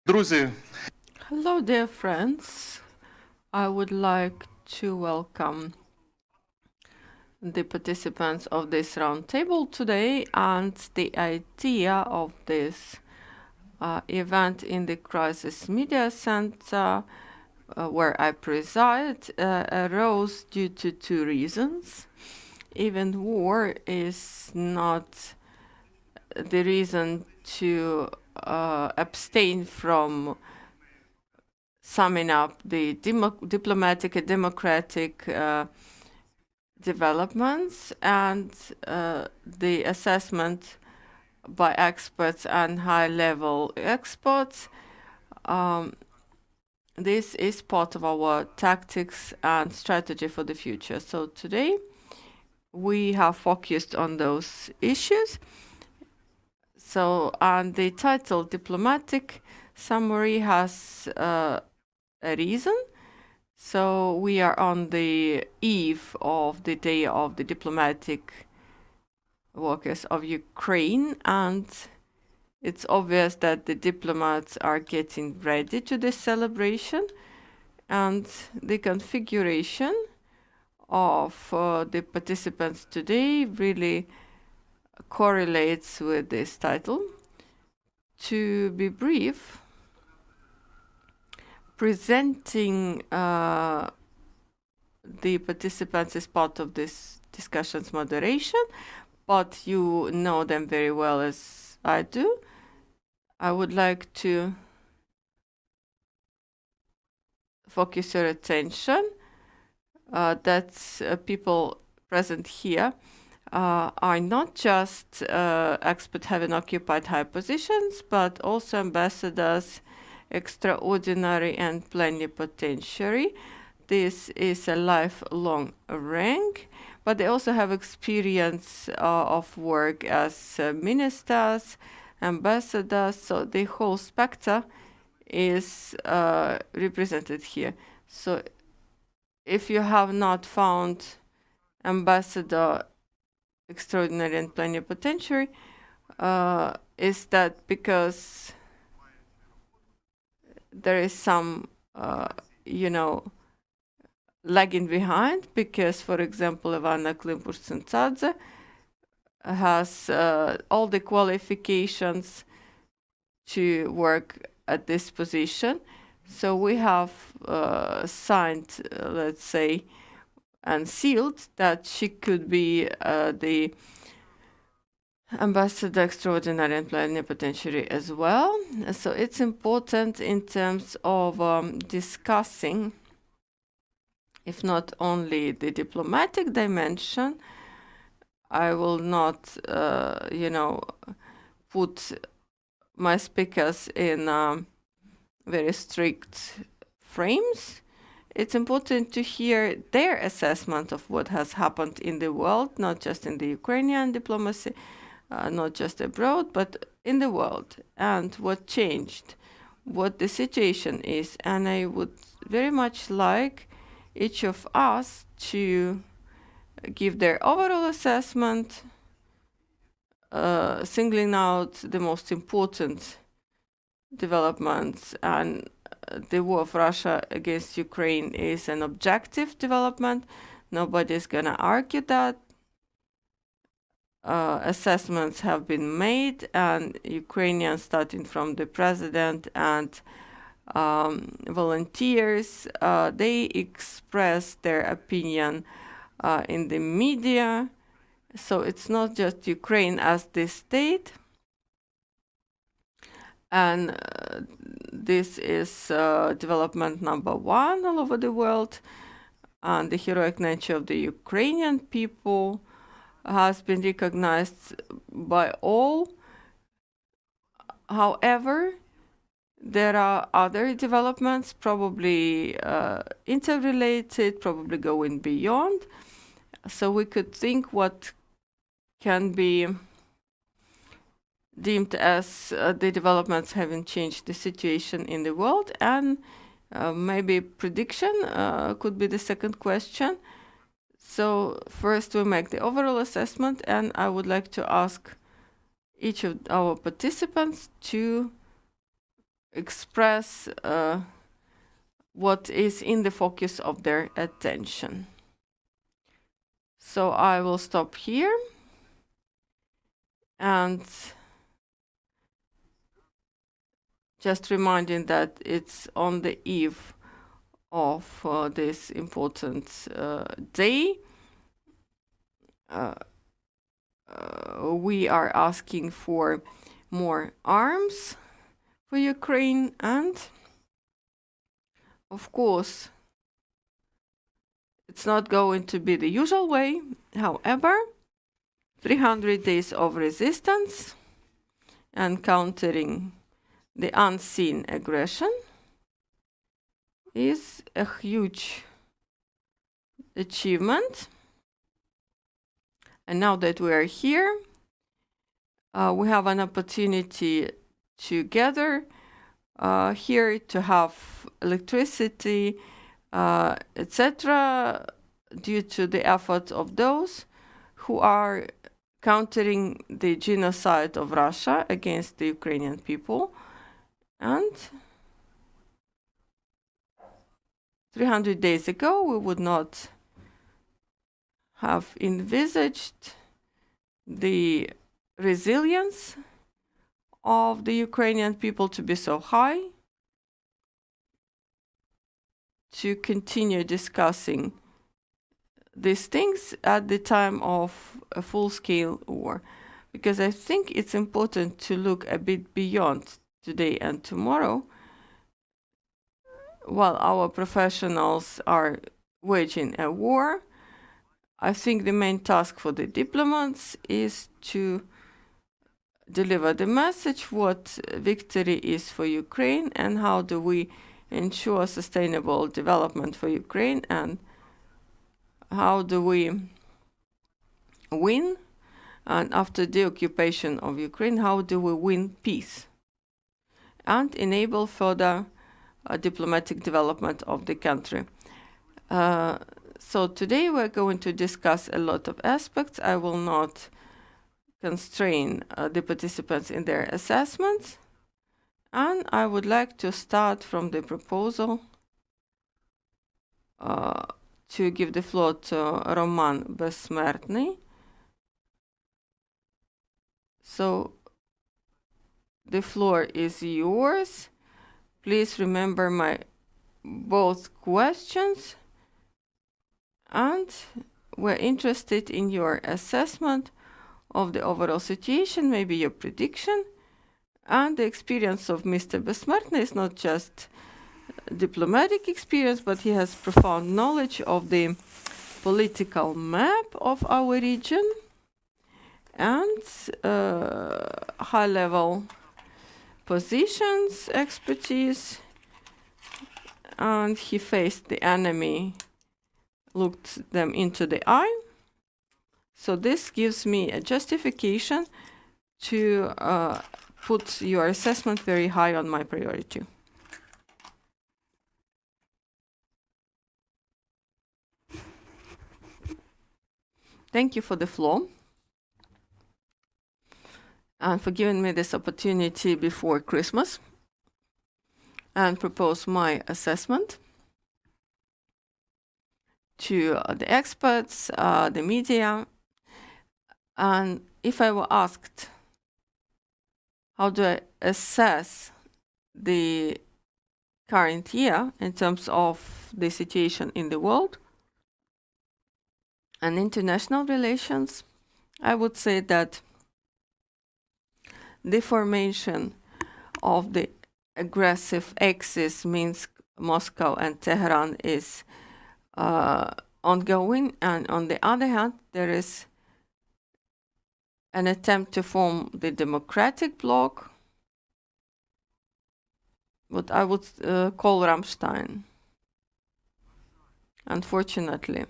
Друзі, Hello, dear friends. I would like to welcome the participants of this roundtable today, and the idea of this event in the Crisis Media Center, where I preside, arose due to two reasons. Even war is not the reason to abstain from summing up the diplomatic and democratic developments and the assessment by experts and high-level experts. This is part of our tactics and strategy for the future. So today we have focused on those issues. So, and the title Diplomatic Summary has a reason. So we are on the eve of the Day of the Diplomatic Workers of Ukraine, and it's obvious that the diplomats are getting ready to this celebration, and the configuration of the participants today really correlates with this title. To be brief, presenting the participants as part of this discussion's moderation, but you know them very well as I do. I would like to focus your attention that people present here are not just experts having occupied high positions, but also ambassadors, extraordinary and plenipotentiary. This is a lifelong rank, but they also have experience of work as ministers, ambassadors, so the whole spectrum is represented here. So if you have not found ambassador, extraordinary and plenipotentiary, is that because there is some, lagging behind, because, for example, Ivanna Klympush-Tsintsadze has all the qualifications to work at this position. So we have signed, let's say, and sealed that she could be the ambassador extraordinary and plenipotentiary as well. So it's important in terms of discussing, if not only the diplomatic dimension. I will not, put my speakers in very strict frames. It's important to hear their assessment of what has happened in the world, not just in the Ukrainian diplomacy, not just abroad, but in the world, and what changed, what the situation is. And I would very much like each of us to give their overall assessment, singling out the most important developments. And the war of Russia against Ukraine is an objective development. Nobody's gonna argue that. Assessments have been made, and Ukrainians, starting from the president and volunteers, they express their opinion in the media. So it's not just Ukraine as the state. And this is development number one all over the world. And the heroic nature of the Ukrainian people has been recognized by all. However, there are other developments, probably interrelated, probably going beyond. So we could think what can be deemed as the developments having changed the situation in the world, and maybe prediction could be the second question. So first we make the overall assessment, and I would like to ask each of our participants to express what is in the focus of their attention. So I will stop here, and just reminding that it's on the eve of this important day. We are asking for more arms for Ukraine, and of course it's not going to be the usual way. However, 300 days of resistance and countering the unseen aggression is a huge achievement. And now that we are here, we have an opportunity to gather here, to have electricity, etc., due to the effort of those who are countering the genocide of Russia against the Ukrainian people. And 300 days ago, we would not have envisaged the resilience of the Ukrainian people to be so high, to continue discussing these things at the time of a full-scale war. Because I think it's important to look a bit beyond today and tomorrow. While our professionals are waging a war, I think the main task for the diplomats is to deliver the message what victory is for Ukraine and how do we ensure sustainable development for Ukraine, and how do we win, and after the occupation of Ukraine, how do we win peace and enable further diplomatic development of the country. So today we're going to discuss a lot of aspects. I will not constrain the participants in their assessments, and I would like to start from the proposal to give the floor to Roman Bezsmertny. So the floor is yours. Please remember my both questions, and we're interested in your assessment of the overall situation, maybe your prediction. And the experience of Mr. Bezsmertny is not just diplomatic experience, but he has profound knowledge of the political map of our region and high-level positions, expertise, and he faced the enemy, looked them into the eye. So this gives me a justification to put your assessment very high on my priority. Thank you for the floor and for giving me this opportunity before Christmas and propose my assessment to the experts, the media. And if I were asked, how do I assess the current year in terms of the situation in the world and international relations, I would say that the formation of the aggressive axis Minsk, Moscow, and Tehran is ongoing, and on the other hand, there is an attempt to form the democratic bloc, what I would call Ramstein. Unfortunately,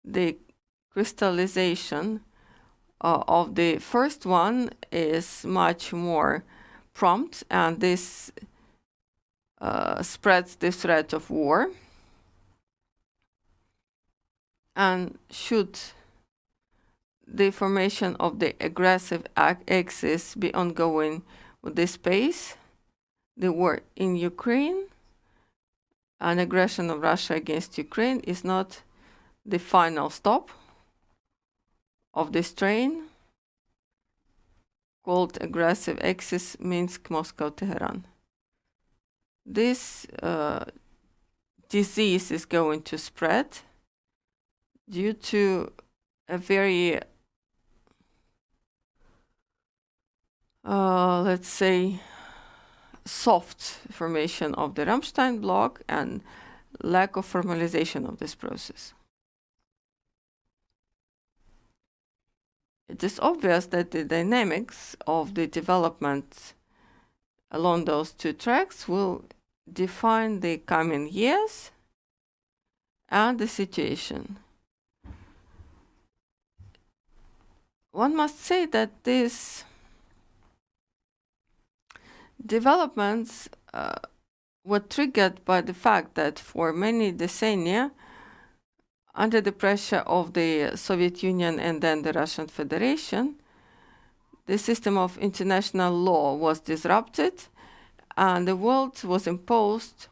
the crystallization of the first one is much more prompt, and this spreads the threat of war. And should the formation of the aggressive axis be ongoing with this pace, the war in Ukraine, an aggression of Russia against Ukraine, is not the final stop of this train called aggressive axis Minsk-Moscow-Tehran. This disease is going to spread due to a very, let's say, soft formation of the Ramstein bloc and lack of formalization of this process. It is obvious that the dynamics of the development along those two tracks will define the coming years and the situation. One must say that these developments were triggered by the fact that for many decennia, under the pressure of the Soviet Union and then the Russian Federation, the system of international law was disrupted and the world was imposed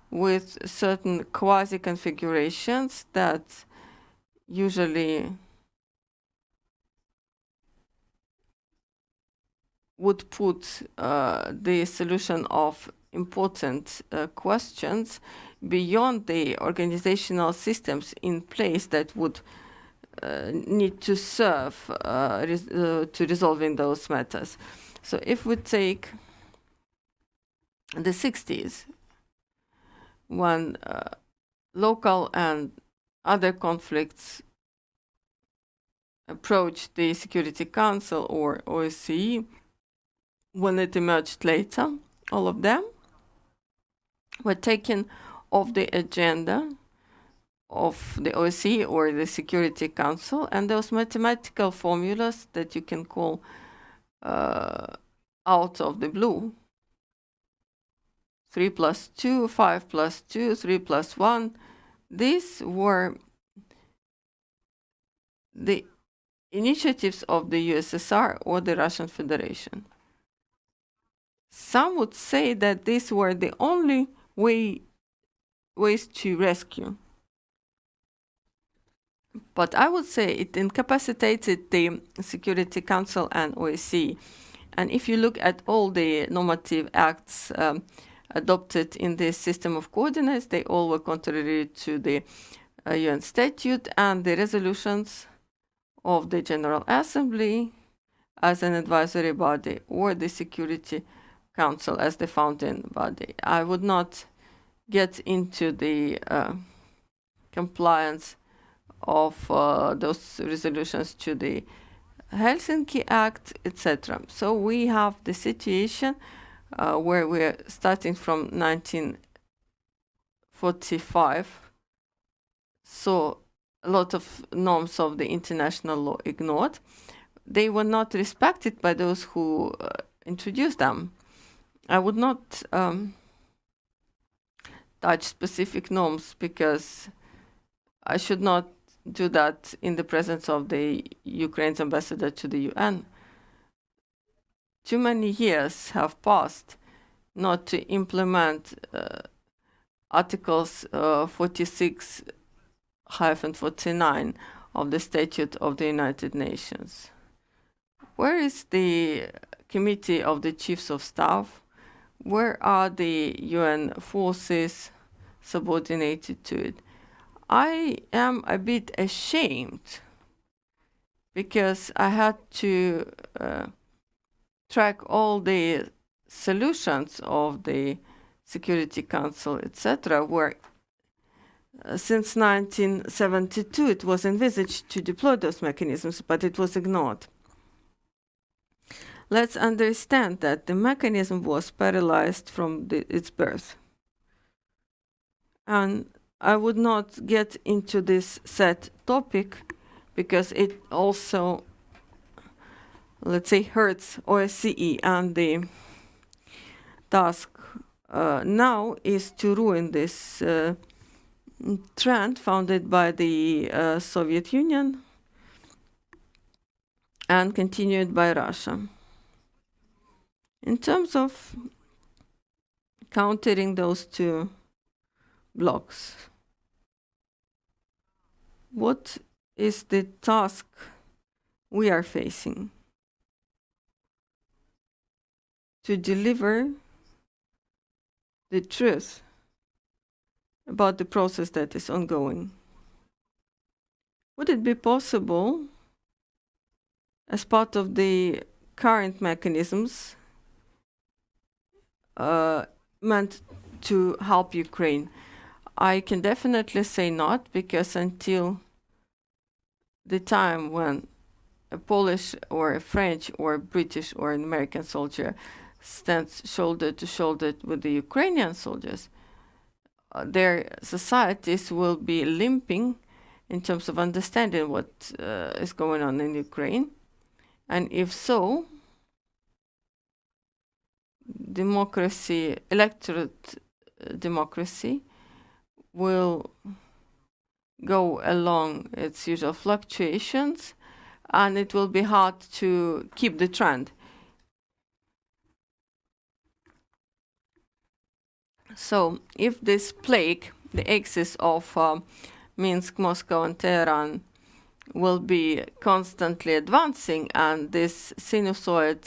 with certain quasi-configurations that usually would put the solution of important questions beyond the organizational systems in place that would need to serve to resolving those matters. So if we take the 60s, when local and other conflicts approached the Security Council or OSCE, when it emerged later, all of them were taken off the agenda of the OSCE or the Security Council, and those mathematical formulas that you can call out of the blue, 3 plus 2, 5 plus 2, 3 plus 1, these were the initiatives of the USSR or the Russian Federation. Some would say that these were the only ways to rescue. But I would say it incapacitated the Security Council and OSCE. And if you look at all the normative acts adopted in this system of coordinates, they all were contrary to the UN statute and the resolutions of the General Assembly as an advisory body or the Security Council as the founding body. I would not get into the compliance of those resolutions to the Helsinki Act, etc. So we have the situation where we're starting from 1945. So a lot of norms of the international law ignored. They were not respected by those who introduced them. I would not touch specific norms because I should not do that in the presence of the Ukraine's ambassador to the UN. Too many years have passed not to implement Articles 46-49 of the Statute of the United Nations. Where is the Committee of the Chiefs of Staff? Where are the UN forces subordinated to it? I am a bit ashamed because I had to track all the solutions of the Security Council, etc., where since 1972 it was envisaged to deploy those mechanisms, but it was ignored. Let's understand that the mechanism was paralyzed from its birth. And I would not get into this set topic because it also, let's say, hurts OSCE, and the task now is to ruin this trend founded by the Soviet Union and continued by Russia. In terms of countering those two blocs. What is the task we are facing? To deliver the truth about the process that is ongoing. Would it be possible, as part of the current mechanisms meant to help Ukraine? I can definitely say not, because until the time when a Polish or a French or a British or an American soldier stands shoulder to shoulder with the Ukrainian soldiers, their societies will be limping in terms of understanding what is going on in Ukraine. And if so, democracy, electorate democracy, will go along its usual fluctuations, and it will be hard to keep the trend. So if this plague, the axis of Minsk, Moscow, and Tehran will be constantly advancing, and this sinusoid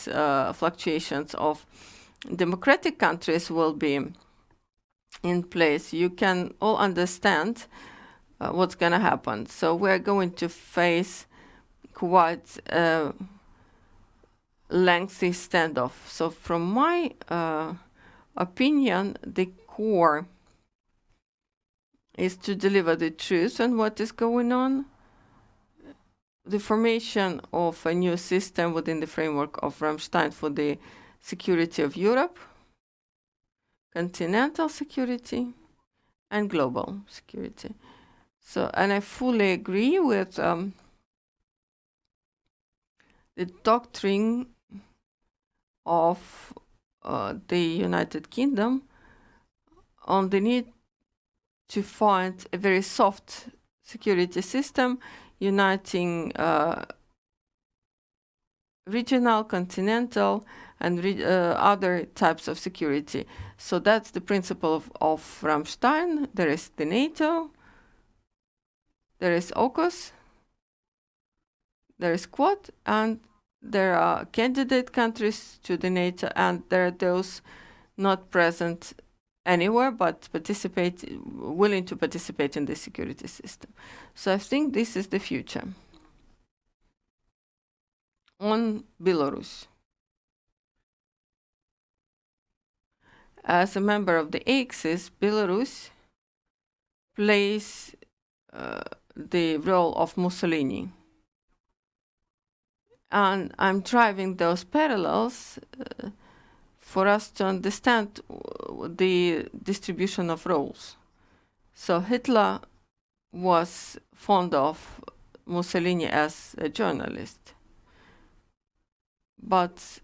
fluctuations of democratic countries will be in place, you can all understand what's going to happen. So we're going to face quite a lengthy standoff. So from my opinion, the core is to deliver the truth on what is going on, the formation of a new system within the framework of Ramstein for the security of Europe, continental security, and global security. So, and I fully agree with the doctrine of the United Kingdom on the need to find a very soft security system uniting regional, continental, and other types of security. So that's the principle of Ramstein. There is the NATO, there is AUKUS, there is Quad, and there are candidate countries to the NATO, and there are those not present anywhere but willing to participate in the security system. So I think this is the future. On Belarus. As a member of the Axis, Belarus plays the role of Mussolini. And I'm driving those parallels for us to understand the distribution of roles. So Hitler was fond of Mussolini as a journalist, but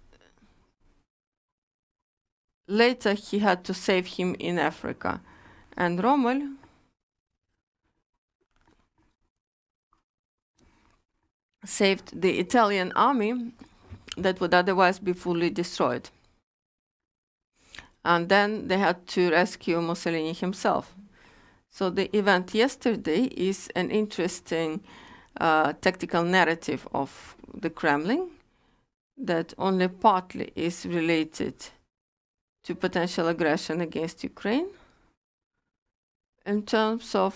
later he had to save him in Africa. And Rommel saved the Italian army that would otherwise be fully destroyed. And then they had to rescue Mussolini himself. So the event yesterday is an interesting tactical narrative of the Kremlin that only partly is related to potential aggression against Ukraine. In terms of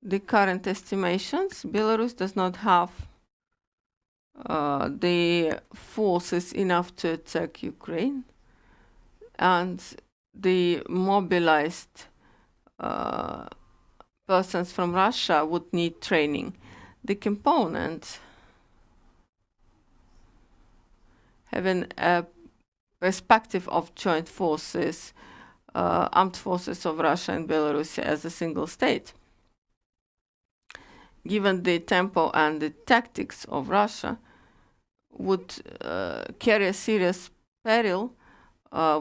the current estimations, Belarus does not have the forces enough to attack Ukraine, and the mobilized persons from Russia would need training. The component having a perspective of joint forces, armed forces of Russia and Belarus as a single state. Given the tempo and the tactics of Russia, would carry a serious peril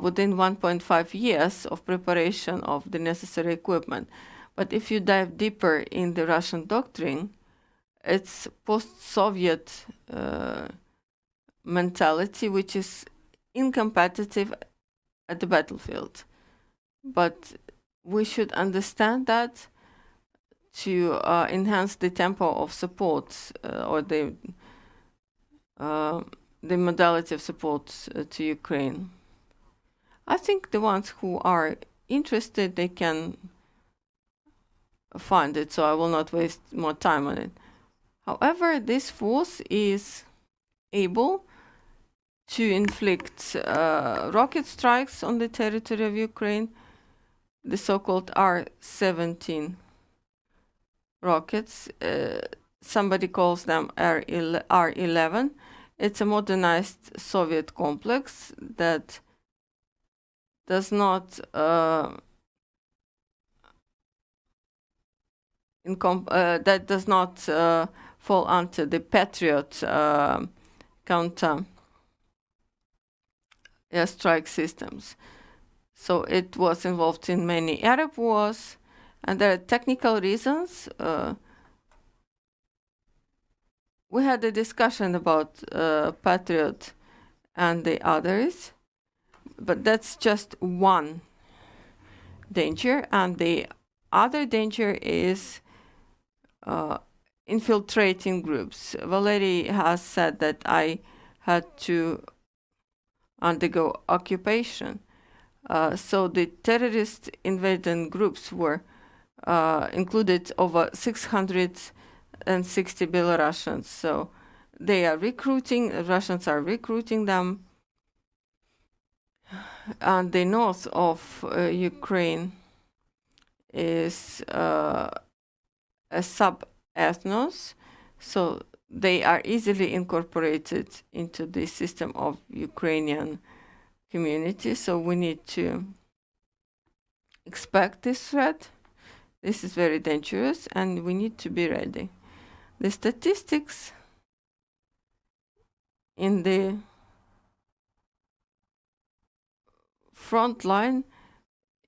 within 1.5 years of preparation of the necessary equipment. But if you dive deeper in the Russian doctrine, it's post-Soviet mentality, which is incompatible at the battlefield. But we should understand that to enhance the tempo of support or the modality of support to Ukraine. I think the ones who are interested, they can find it, so I will not waste more time on it. However, this force is able to inflict rocket strikes on the territory of Ukraine, the so-called R-17 rockets. Somebody calls them R-11. It's a modernized Soviet complex that does not fall under the Patriot counter airstrike systems. So it was involved in many Arab wars, and there are technical reasons. We had a discussion about Patriot and the others, but that's just one danger, and the other danger is infiltrating groups. Valeriy has said that I had to undergo occupation. So the terrorist invading groups were included over 660 Belarusians. So they are recruiting, Russians are recruiting them. And the north of Ukraine is a sub-ethnos, so they are easily incorporated into the system of Ukrainian community. So we need to expect this threat. This is very dangerous, and we need to be ready. The statistics in the front line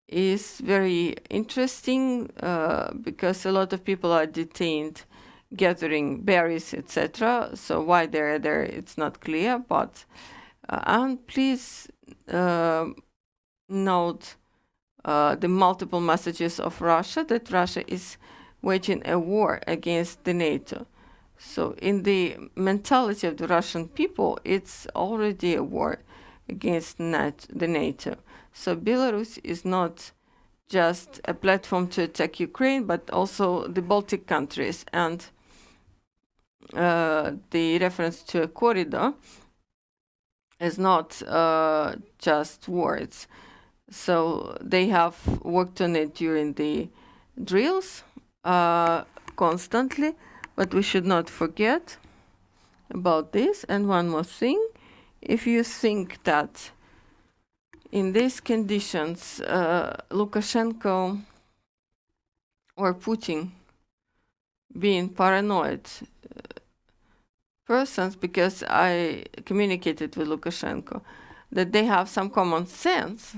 is very interesting because a lot of people are detained gathering berries, etc. So why they're there, it's not clear. But and please note the multiple messages of Russia that Russia is waging a war against the NATO. So in the mentality of the Russian people, it's already a war against the NATO. So Belarus is not just a platform to attack Ukraine, but also the Baltic countries. And the reference to a corridor is not just words. So they have worked on it during the drills constantly, but we should not forget about this. And one more thing, if you think that in these conditions, Lukashenko or Putin being paranoid persons, because I communicated with Lukashenko, that they have some common sense,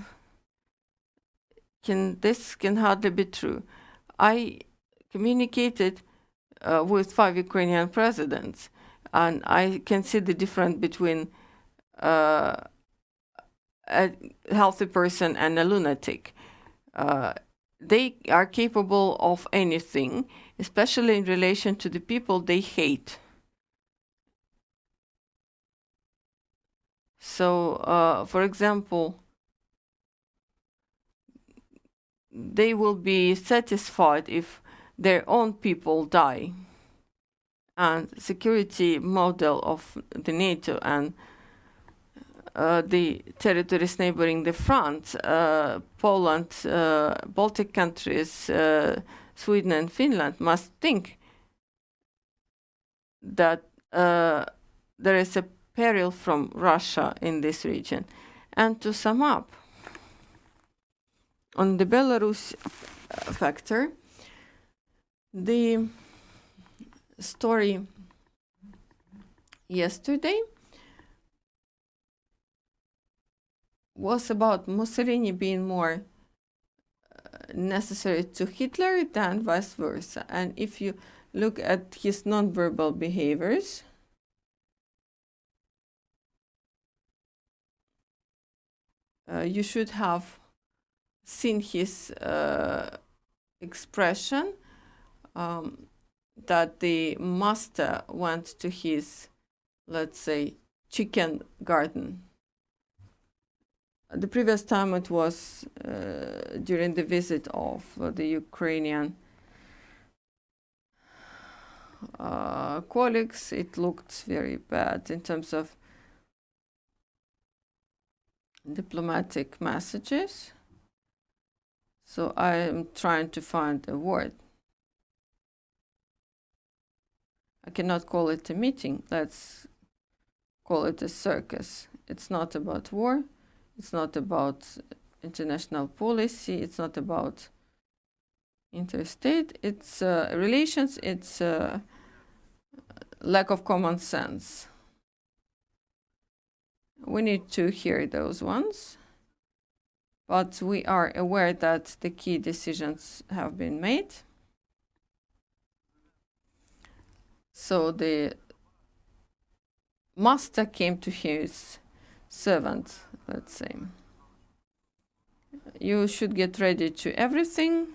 this can hardly be true. I communicated with 5 Ukrainian presidents, and I can see the difference between a healthy person and a lunatic. They are capable of anything, especially in relation to the people they hate. So, for example, they will be satisfied if their own people die. And security model of the NATO and the territories neighboring the front, Poland, Baltic countries, Sweden and Finland, must think that there is a peril from Russia in this region. And to sum up, on the Belarus factor, the story yesterday was about Mussolini being more necessary to Hitler than vice versa. And if you look at his nonverbal behaviors, you should have seen his expression that the master went to his, let's say, chicken garden. The previous time it was during the visit of the Ukrainian colleagues. It looked very bad in terms of diplomatic messages. So I am trying to find a word. I cannot call it a meeting. Let's call it a circus. It's not about war. It's not about international policy. It's not about interstate. It's relations. It's lack of common sense. We need to hear those ones. But we are aware that the key decisions have been made. So the master came to his servant, let's say. You should get ready to everything.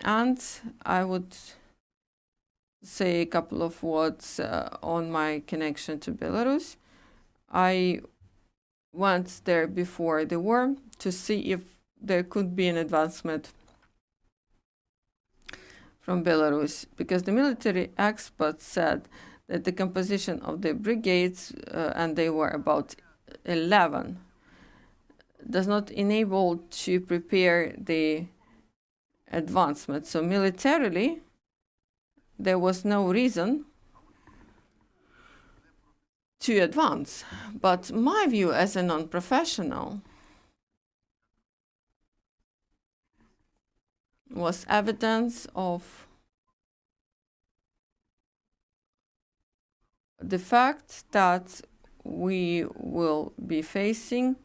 And I would say a couple of words on my connection to Belarus. I went there before the war to see if there could be an advancement from Belarus, because the military experts said that the composition of the brigades, and they were about 11, does not enable to prepare the advancement. So militarily, there was no reason to advance. But my view as a non-professional was evidence of the fact that we will be facing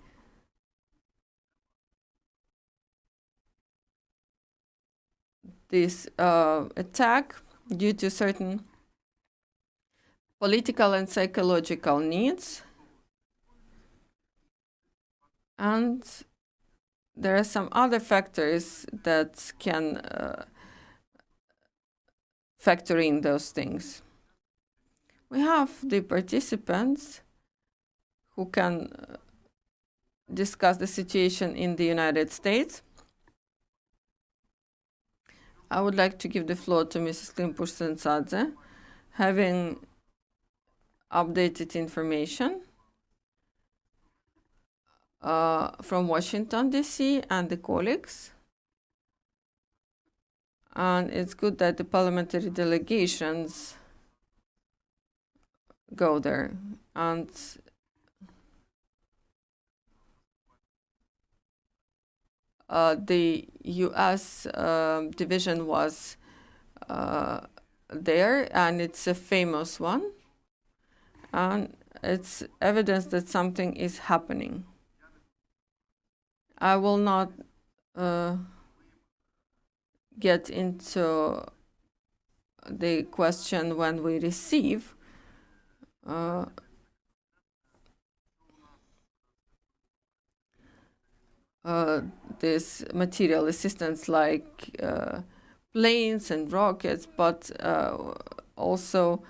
this attack due to certain political and psychological needs. And there are some other factors that can factor in those things. We have the participants who can discuss the situation in the United States. I would like to give the floor to Mrs. Klympush-Tsintsadze, having updated information from Washington, D.C. and the colleagues. And it's good that the parliamentary delegations go there. And the U.S. division was there, and it's a famous one. And it's evidence that something is happening. I will not get into the question when we receive this material assistance like planes and rockets, but also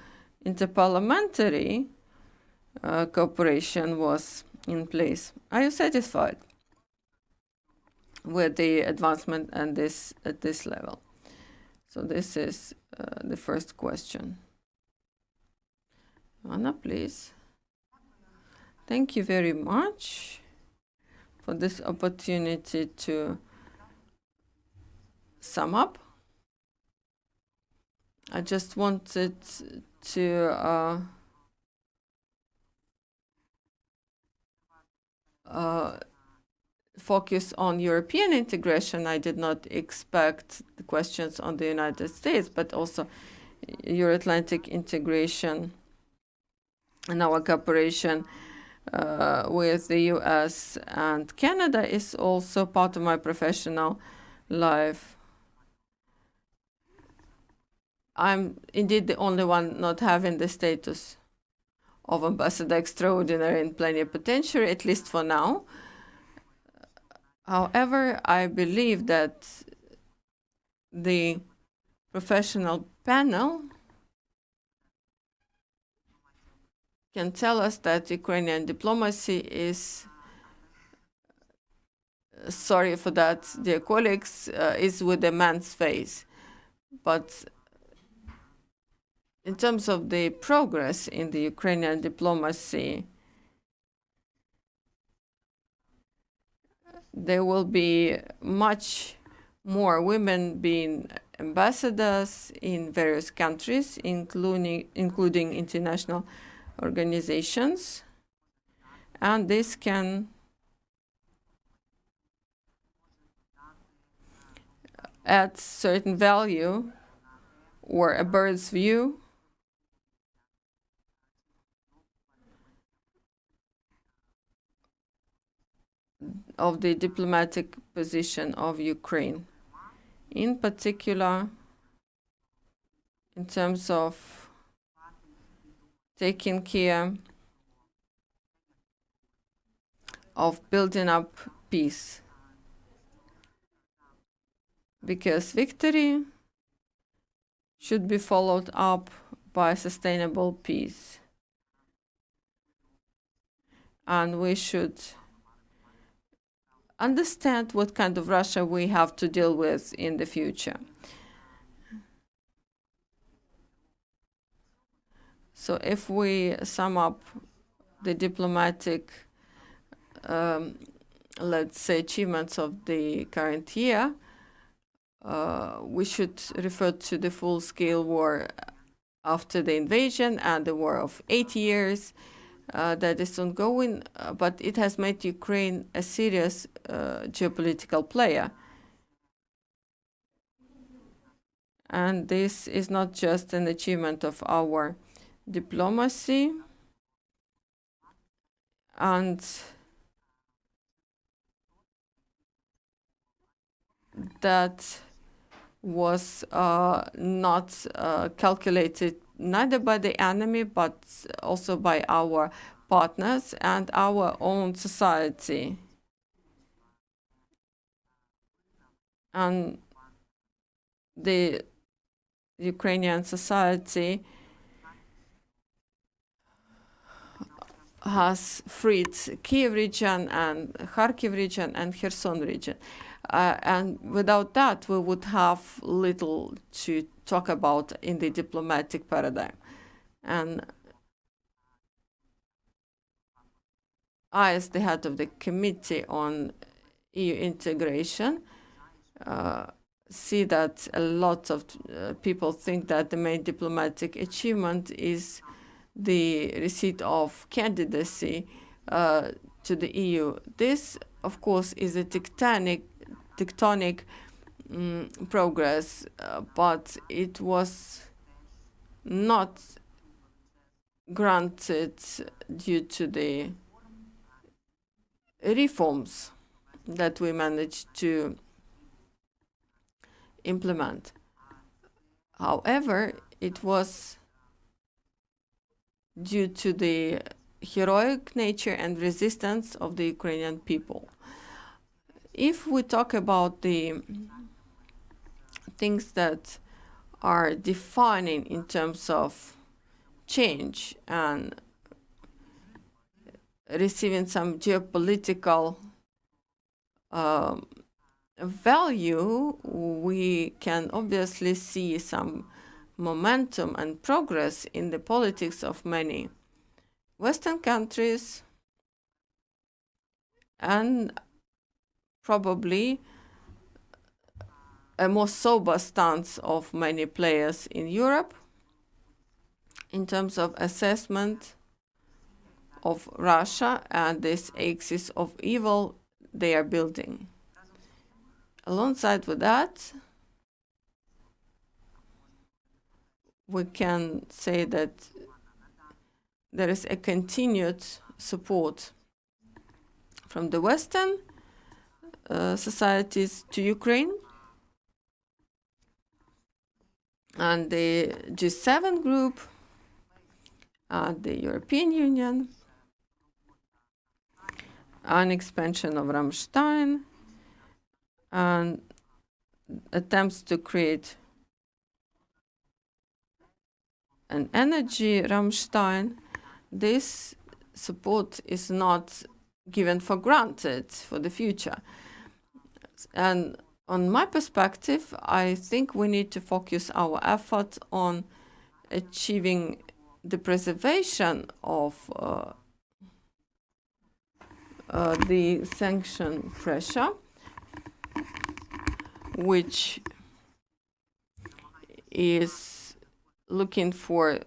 interparliamentary cooperation was in place. Are you satisfied with the advancement and at this level? So this is the first question. Anna, please. Thank you very much for this opportunity to sum up. I just wanted to focus on European integration. I did not expect the questions on the United States, but also Euro-Atlantic integration and our cooperation with the US and Canada is also part of my professional life. I'm indeed the only one not having the status of Ambassador Extraordinary in Plenipotentiary, at least for now. However, I believe that the professional panel can tell us that Ukrainian diplomacy is, sorry for that, dear colleagues, is with a man's face. But in terms of the progress in the Ukrainian diplomacy, there will be much more women being ambassadors in various countries, including international organizations, and this can add certain value or a bird's view of the diplomatic position of Ukraine, in particular in terms of taking care of building up peace. Because victory should be followed up by sustainable peace. And we should understand what kind of Russia we have to deal with in the future. So if we sum up the diplomatic, let's say, achievements of the current year, we should refer to the full-scale war after the invasion and the war of 8 years that is ongoing, but it has made Ukraine a serious geopolitical player. And this is not just an achievement of our diplomacy, and that was not calculated neither by the enemy but also by our partners and our own society. And the Ukrainian society has freed Kiev region and Kharkiv region and Kherson region. And without that, we would have little to talk about in the diplomatic paradigm. And I, as the head of the Committee on EU Integration, see that a lot of people think that the main diplomatic achievement is the receipt of candidacy to the EU. This, of course, is a tectonic progress, but it was not granted due to the reforms that we managed to implement. However, it was due to the heroic nature and resistance of the Ukrainian people. If we talk about the things that are defining in terms of change and receiving some geopolitical value, we can obviously see some momentum and progress in the politics of many Western countries, and probably a more sober stance of many players in Europe in terms of assessment of Russia and this axis of evil they are building. Alongside with that, we can say that there is a continued support from the Western societies to Ukraine, and the G7 group, and the European Union, an expansion of Ramstein, and attempts to create an energy Ramstein, this support is not given for granted for the future. And on my perspective, I think we need to focus our effort on achieving the preservation of the sanction pressure, which is looking for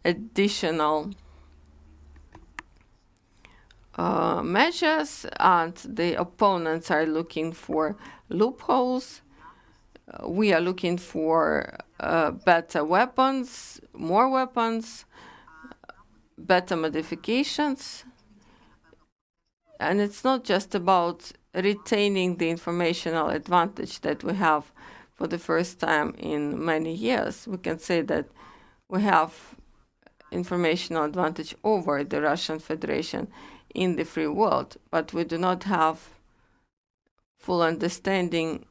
additional measures, and the opponents are looking for loopholes. We are looking for better weapons, more weapons, better modifications. And it's not just about retaining the informational advantage that we have for the first time in many years. We can say that we have informational advantage over the Russian Federation in the free world, but we do not have full understanding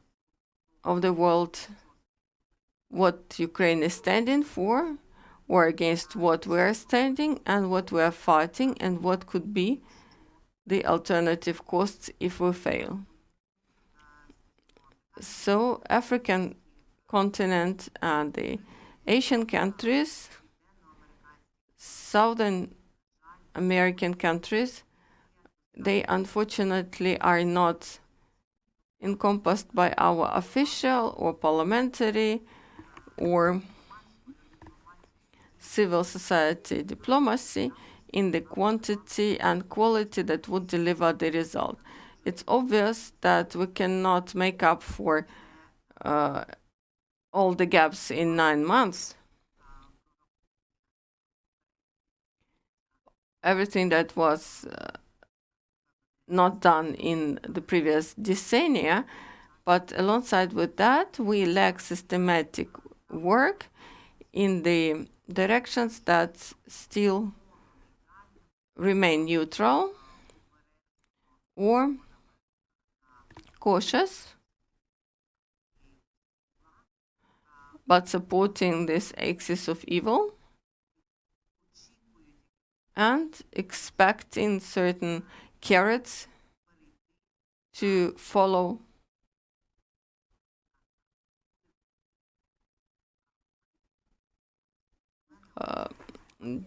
of the world, what Ukraine is standing for, or against what we are standing, and what we are fighting, and what could be the alternative costs if we fail. So African continent and the Asian countries, Southern American countries, they unfortunately are not encompassed by our official or parliamentary or civil society diplomacy in the quantity and quality that would deliver the result. It's obvious that we cannot make up for all the gaps in 9 months. Everything that was not done in the previous decennia, but alongside with that, we lack systematic work in the directions that still remain neutral or cautious, but supporting this axis of evil and expecting certain carrots to follow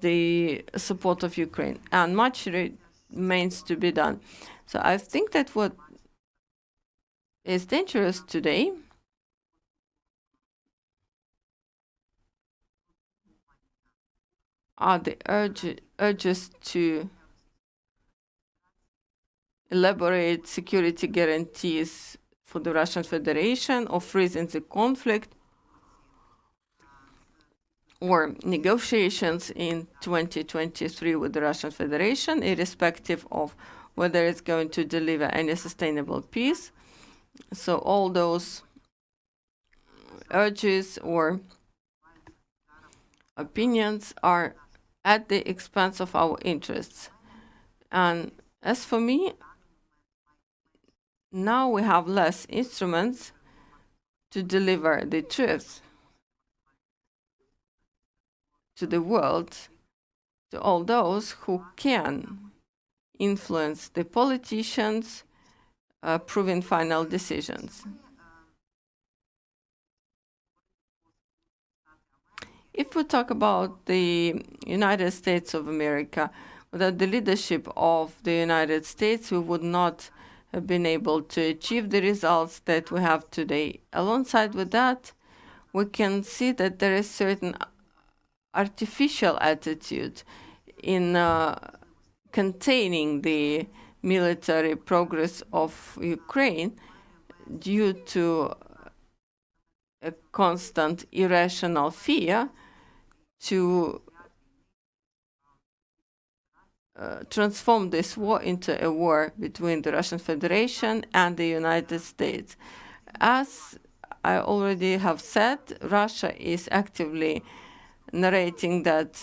the support of Ukraine, and much remains to be done. So I think that what is dangerous today are the urges to elaborate security guarantees for the Russian Federation or freezing the conflict, or negotiations in 2023 with the Russian Federation, irrespective of whether it's going to deliver any sustainable peace. So all those urges or opinions are at the expense of our interests. And as for me, now we have less instruments to deliver the truth to the world, to all those who can influence the politicians, approving final decisions. If we talk about the United States of America, without the leadership of the United States, we would not have been able to achieve the results that we have today. Alongside with that, we can see that there is certain artificial attitude in containing the military progress of Ukraine due to a constant irrational fear to transform this war into a war between the Russian Federation and the United States. As I already have said, Russia is actively narrating that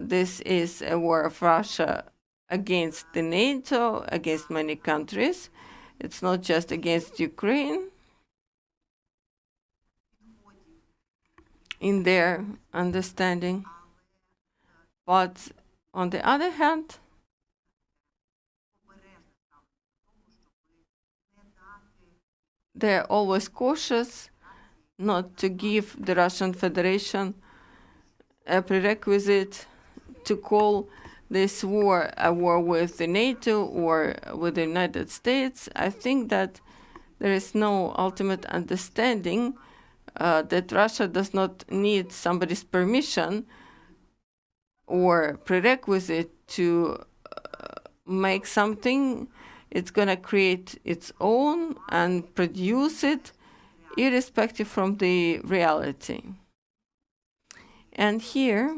this is a war of Russia against the NATO, against many countries, It's not just against Ukraine. In their understanding. But on the other hand, they're always cautious not to give the Russian Federation a prerequisite to call this war a war with the NATO or with the United States. I think that there is no ultimate understanding that Russia does not need somebody's permission or prerequisite to make something. It's going to create its own and produce it irrespective from the reality. And here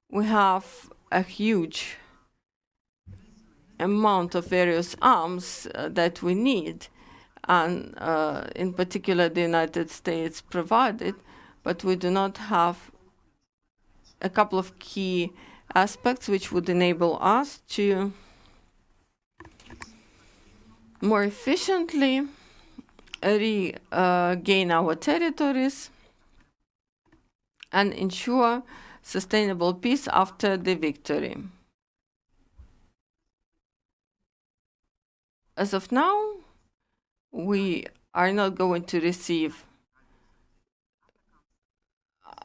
we have a huge amount of various arms that we need, and in particular the United States provided, but we do not have a couple of key aspects which would enable us to more efficiently regain our territories and ensure sustainable peace after the victory. As of now, we are not going to receive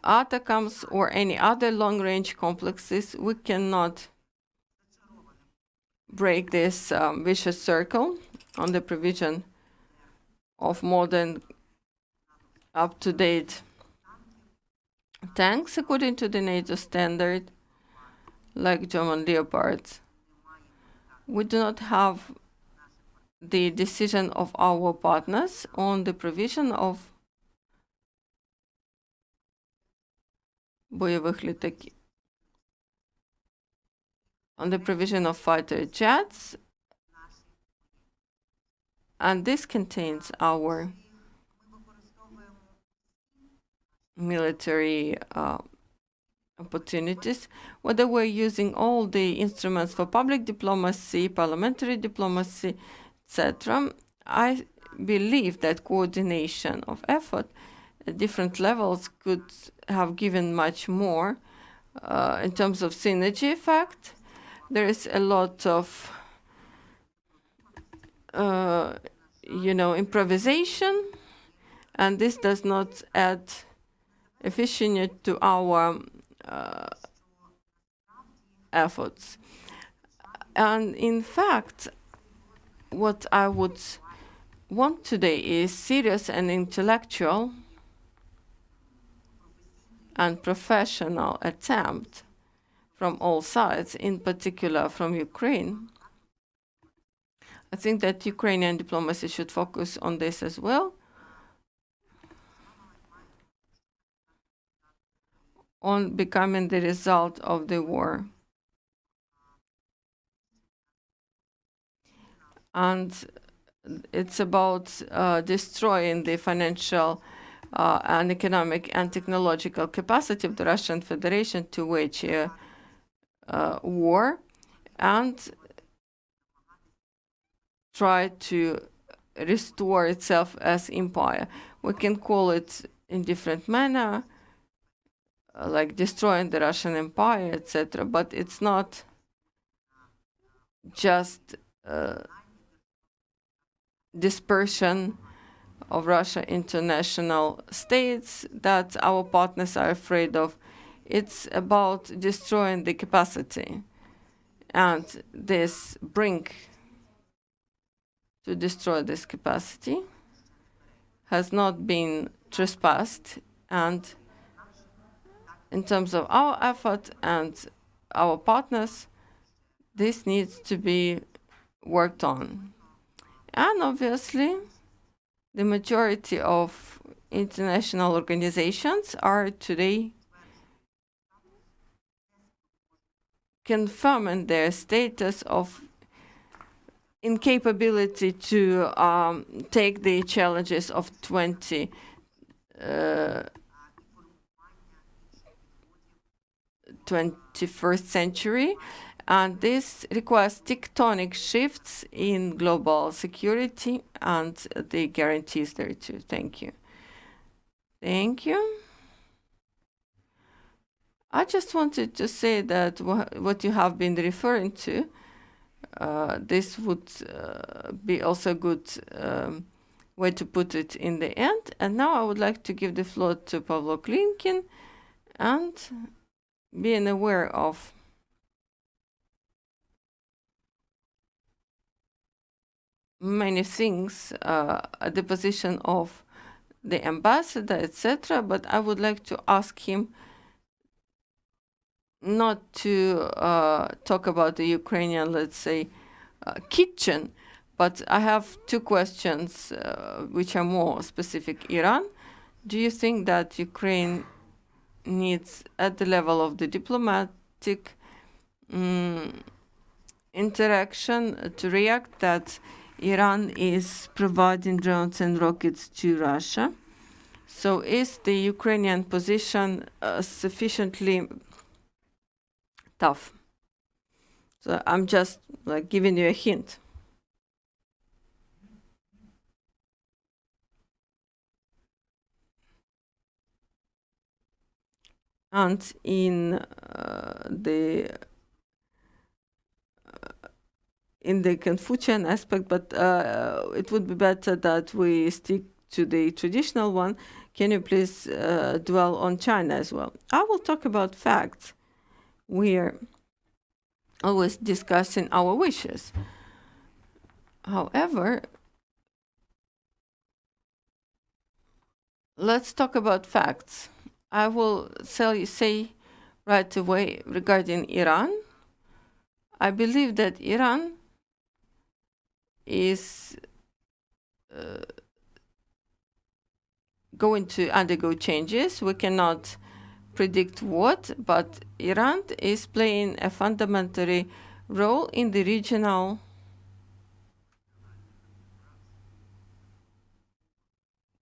ATACMS or any other long-range complexes. We cannot break this vicious circle on the provision of modern, up-to-date tanks according to the NATO standard, like German Leopards. We do not have the decision of our partners on the provision of бойових літаків, on the provision of fighter jets, and this contains our military opportunities, whether we're using all the instruments for public diplomacy, parliamentary diplomacy, etc. I believe that coordination of effort at different levels could have given much more in terms of synergy effect. There is a lot of improvisation, and this does not add efficiently to our efforts. And in fact, what I would want today is serious and intellectual and professional attempt from all sides, in particular from Ukraine. I think that Ukrainian diplomacy should focus on this as well, on becoming the result of the war. And it's about destroying the financial and economic and technological capacity of the Russian Federation to wage a war and try to restore itself as empire. We can call it in different manner, like destroying the Russian Empire, etc. But it's not just dispersion of Russia into national states that our partners are afraid of. It's about destroying the capacity. And this brink to destroy this capacity has not been trespassed, and in terms of our effort and our partners, this needs to be worked on. And obviously, the majority of international organizations are today confirming their status of incapability to take the challenges of 21st century, And this requires tectonic shifts in global security, and the guarantees there too. Thank you. Thank you. I just wanted to say that what you have been referring to, this would be also a good way to put it in the end. And now I would like to give the floor to Pavlo Klimkin, and being aware of many things at the position of the ambassador, etc. But I would like to ask him not to talk about the Ukrainian, let's say, kitchen, but I have two questions which are more specific. Iran, do you think that Ukraine needs, at the level of the diplomatic interaction, to react that Iran is providing drones and rockets to Russia? So is the Ukrainian position sufficiently tough? So I'm just like giving you a hint. And in the Confucian aspect, but it would be better that we stick to the traditional one. Can you please dwell on China as well? I will talk about facts. We're always discussing our wishes. However, let's talk about facts. I will say right away regarding Iran. I believe that Iran is going to undergo changes. We cannot predict what, but Iran is playing a fundamental role in the regional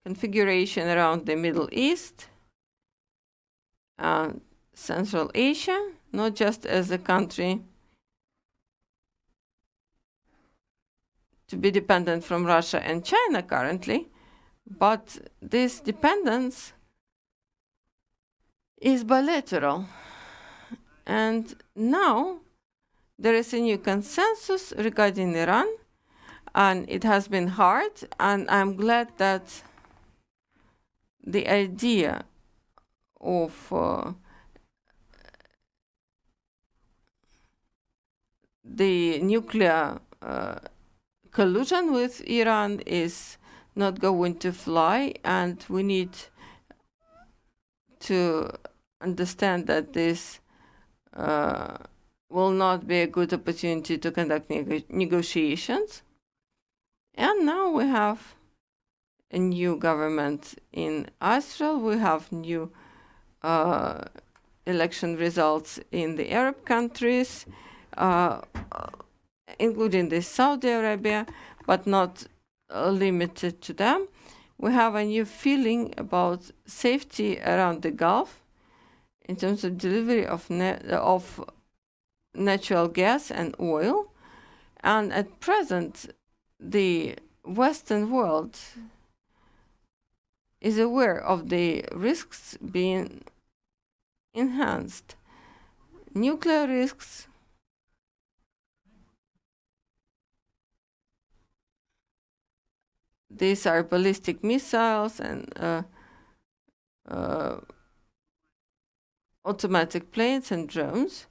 configuration around the Middle East and Central Asia, not just as a country to be dependent from Russia and China currently, but this dependence is bilateral. And now there is a new consensus regarding Iran, and it has been hard, and I'm glad that the idea of the nuclear collusion with Iran is not going to fly, and we need to understand that this will not be a good opportunity to conduct negotiations. And now we have a new government in Israel. We have new election results in the Arab countries, including the Saudi Arabia, but not limited to them. We have a new feeling about safety around the Gulf in terms of delivery of natural gas and oil. And at present, the Western world is aware of the risks being enhanced. Nuclear risks, these are ballistic missiles and automatic planes and drones.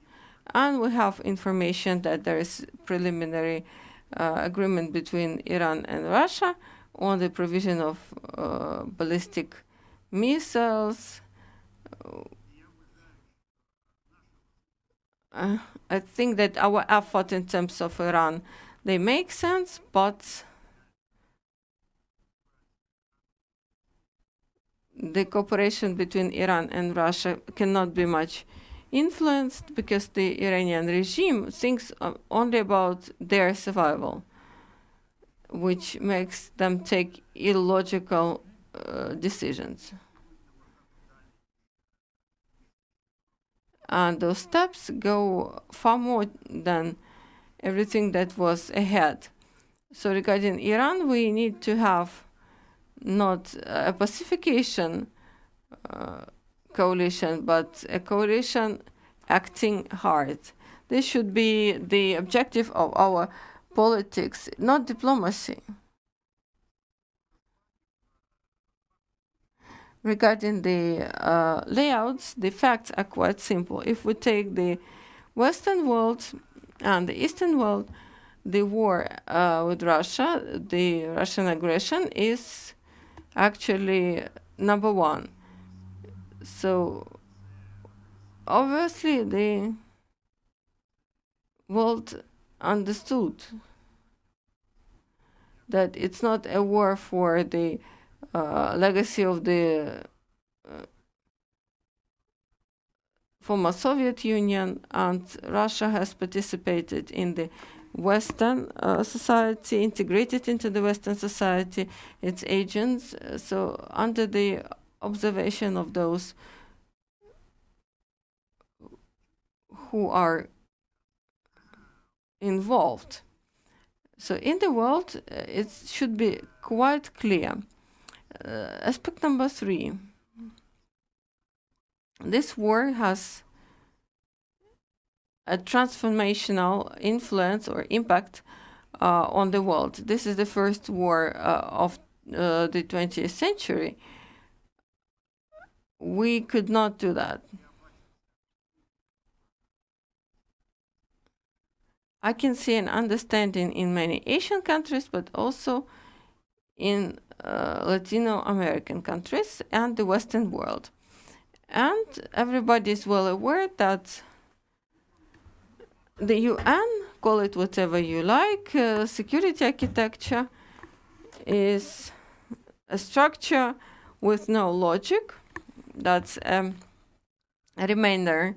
And we have information that there is preliminary agreement between Iran and Russia on the provision of ballistic missiles. I think that our effort in terms of Iran, they make sense, but the cooperation between Iran and Russia cannot be much influenced because the Iranian regime thinks only about their survival, which makes them take illogical decisions. And those steps go far more than everything that was ahead. So regarding Iran, we need to have not a pacification coalition, but a coalition acting hard. This should be the objective of our politics, not diplomacy. Regarding the layouts, the facts are quite simple. If we take the Western world and the Eastern world, the war with Russia, the Russian aggression is actually number one. So obviously the world understood that it's not a war for the legacy of the former Soviet Union, and Russia has participated in the Western society, integrated into the Western society, its agents. So under the observation of those who are involved. So in the world, it should be quite clear. Aspect number 3. This war has a transformational influence or impact on the world. This is the first war of the 20th century. We could not do that. I can see an understanding in many Asian countries, but also in Latino American countries and the Western world. And everybody is well aware that the UN, call it whatever you like, security architecture is a structure with no logic. That's a remainder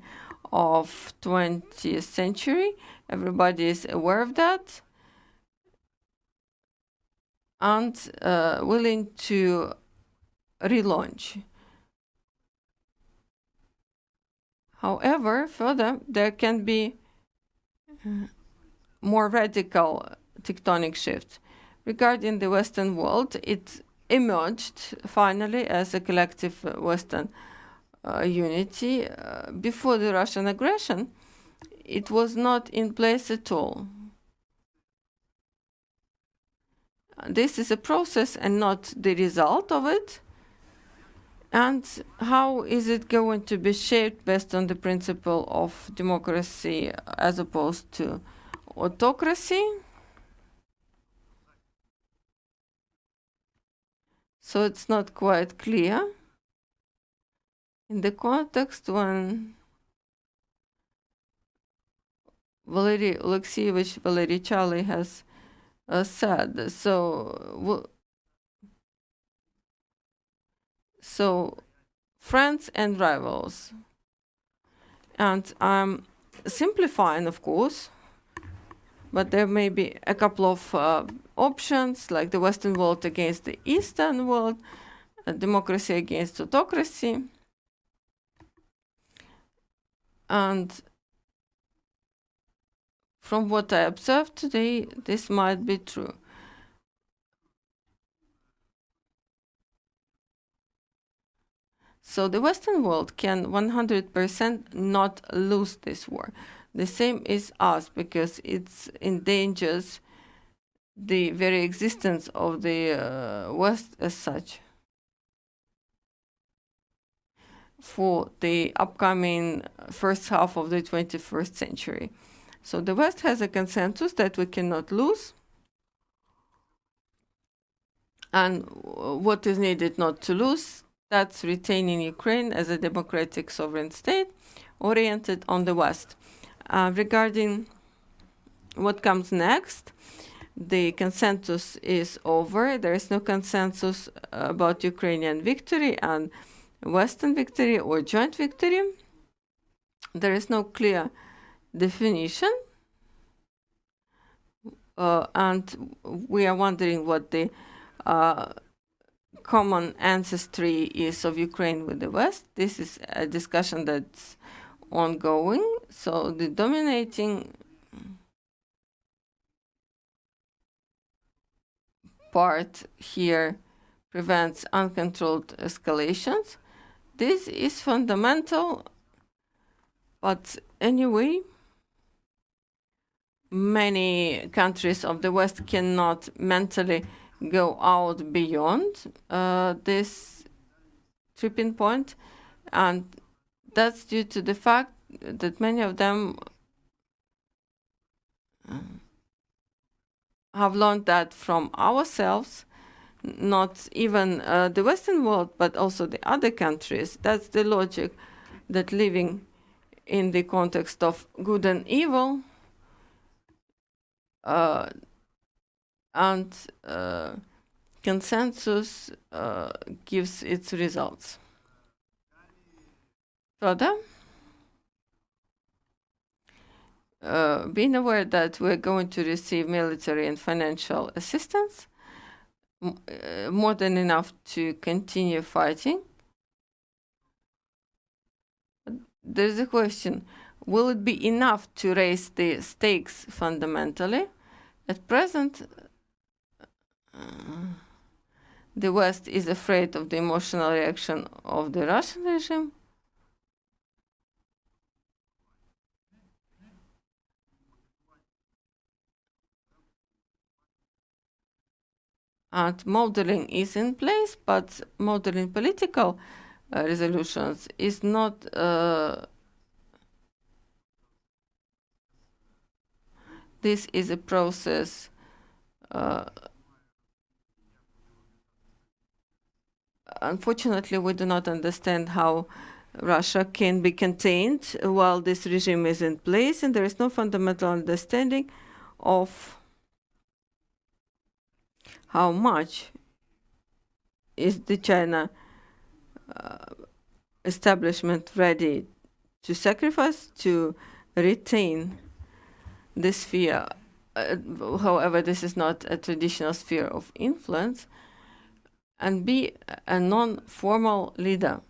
of 20th century. Everybody is aware of that and willing to relaunch. However, further, there can be more radical tectonic shift. Regarding the Western world, it emerged finally as a collective Western unity. Before the Russian aggression, it was not in place at all. This is a process and not the result of it. And how is it going to be shaped based on the principle of democracy as opposed to autocracy? So it's not quite clear. In the context when Valeriy Alexeyevich Valeriy Charlie has said, so friends and rivals. And I'm simplifying, of course, but there may be a couple of options, like the Western world against the Eastern world, democracy against autocracy. And from what I observed today, this might be true. So the Western world can 100% not lose this war. The same is us, because it endangers the very existence of the West as such for the upcoming first half of the 21st century. So the West has a consensus that we cannot lose. And what is needed not to lose, that's retaining Ukraine as a democratic sovereign state oriented on the West. Regarding what comes next, the consensus is over. There is no consensus about Ukrainian victory and Western victory or joint victory. There is no clear definition. And we are wondering what the common ancestry is of Ukraine with the West. This is a discussion that's ongoing. So the dominating part here prevents uncontrolled escalations. This is fundamental, but anyway, many countries of the West cannot mentally go out beyond this tripping point, and that's due to the fact that many of them have learned that from ourselves, not even the Western world, but also the other countries. That's the logic, that living in the context of good and evil and consensus gives its results. Further, being aware that we're going to receive military and financial assistance, more than enough to continue fighting. There's a question, will it be enough to raise the stakes fundamentally? At present, the West is afraid of the emotional reaction of the Russian regime. And modeling is in place, but modeling political resolutions is not this is a process unfortunately we do not understand how Russia can be contained while this regime is in place, and there is no fundamental understanding of how much is the China establishment ready to sacrifice to retain this sphere. However, this is not a traditional sphere of influence, and be a non-formal leader.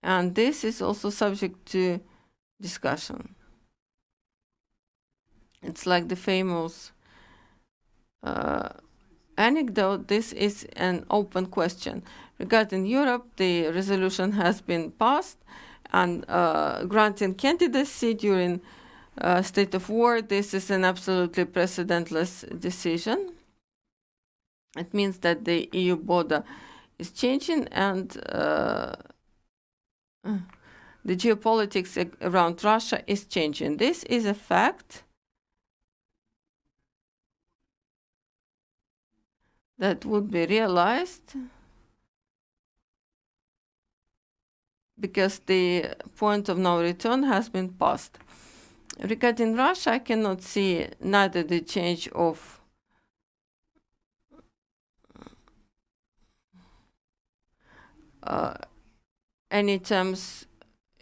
And this is also subject to discussion. It's like the famous anecdote. This is an open question. Regarding Europe, the resolution has been passed, and granting candidacy during state of war, this is an absolutely precedentless decision. It means that the EU border is changing, and the geopolitics around Russia is changing. This is a fact that would be realized because the point of no return has been passed. Regarding Russia, I cannot see neither the change of any terms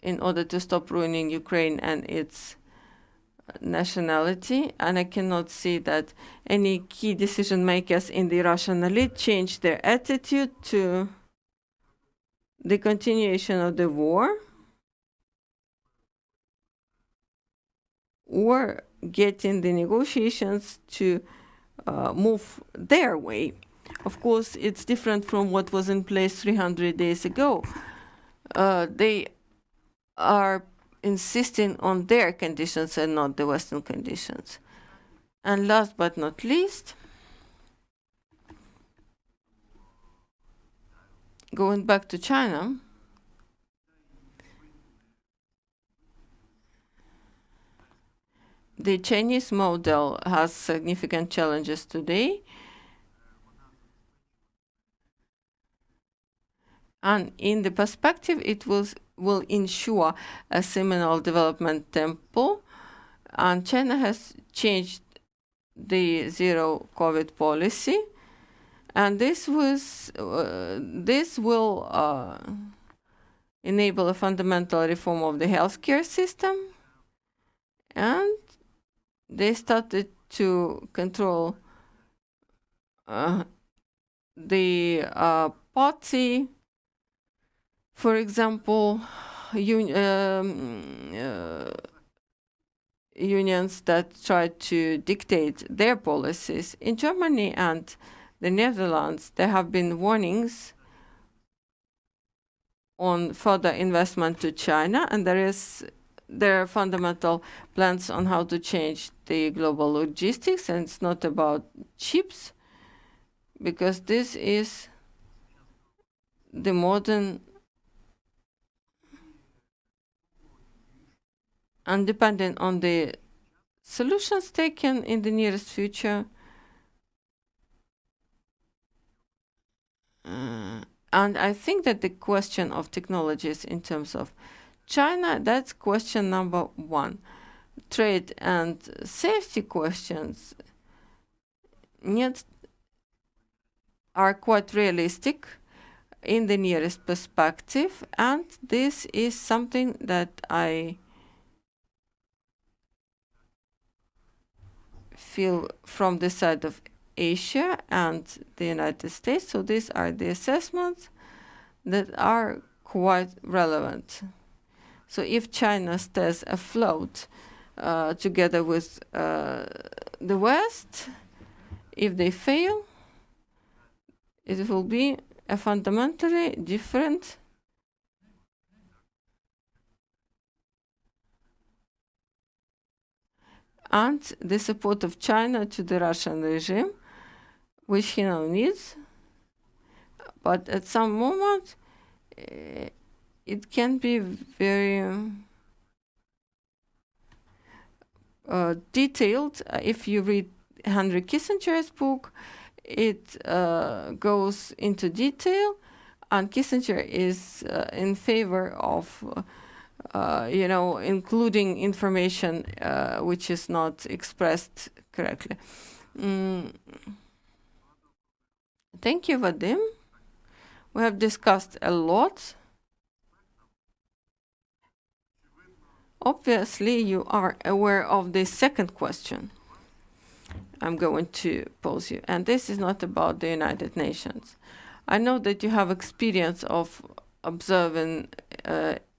in order to stop ruining Ukraine and its nationality, and I cannot see that any key decision makers in the Russian elite change their attitude to the continuation of the war or getting the negotiations to move their way. Of course, it's different from what was in place 300 days ago. They are insisting on their conditions and not the Western conditions. And last but not least, going back to China, the Chinese model has significant challenges today. And in the perspective, it will ensure a seminal development tempo. And China has changed the zero COVID policy. And this will enable a fundamental reform of the healthcare system. And they started to control the party. For example, unions that try to dictate their policies. In Germany and the Netherlands, there have been warnings on further investment to China, and there are fundamental plans on how to change the global logistics, and it's not about chips, because this is the modern and depending on the solutions taken in the nearest future. And I think that the question of technologies in terms of China, that's question number one. Trade and safety questions are quite realistic in the nearest perspective, and this is something that I feel from the side of Asia and the United States. So these are the assessments that are quite relevant. So if China stays afloat together with the West, if they fail, it will be a fundamentally different and the support of China to the Russian regime, which he now needs. But at some moment, it can be very detailed. If you read Henry Kissinger's book, it goes into detail, and Kissinger is in favor of including information which is not expressed correctly. Thank you, Vadim. We have discussed a lot. Obviously, you are aware of the second question I'm going to pose you, and this is not about the United Nations. I know that you have experience of observing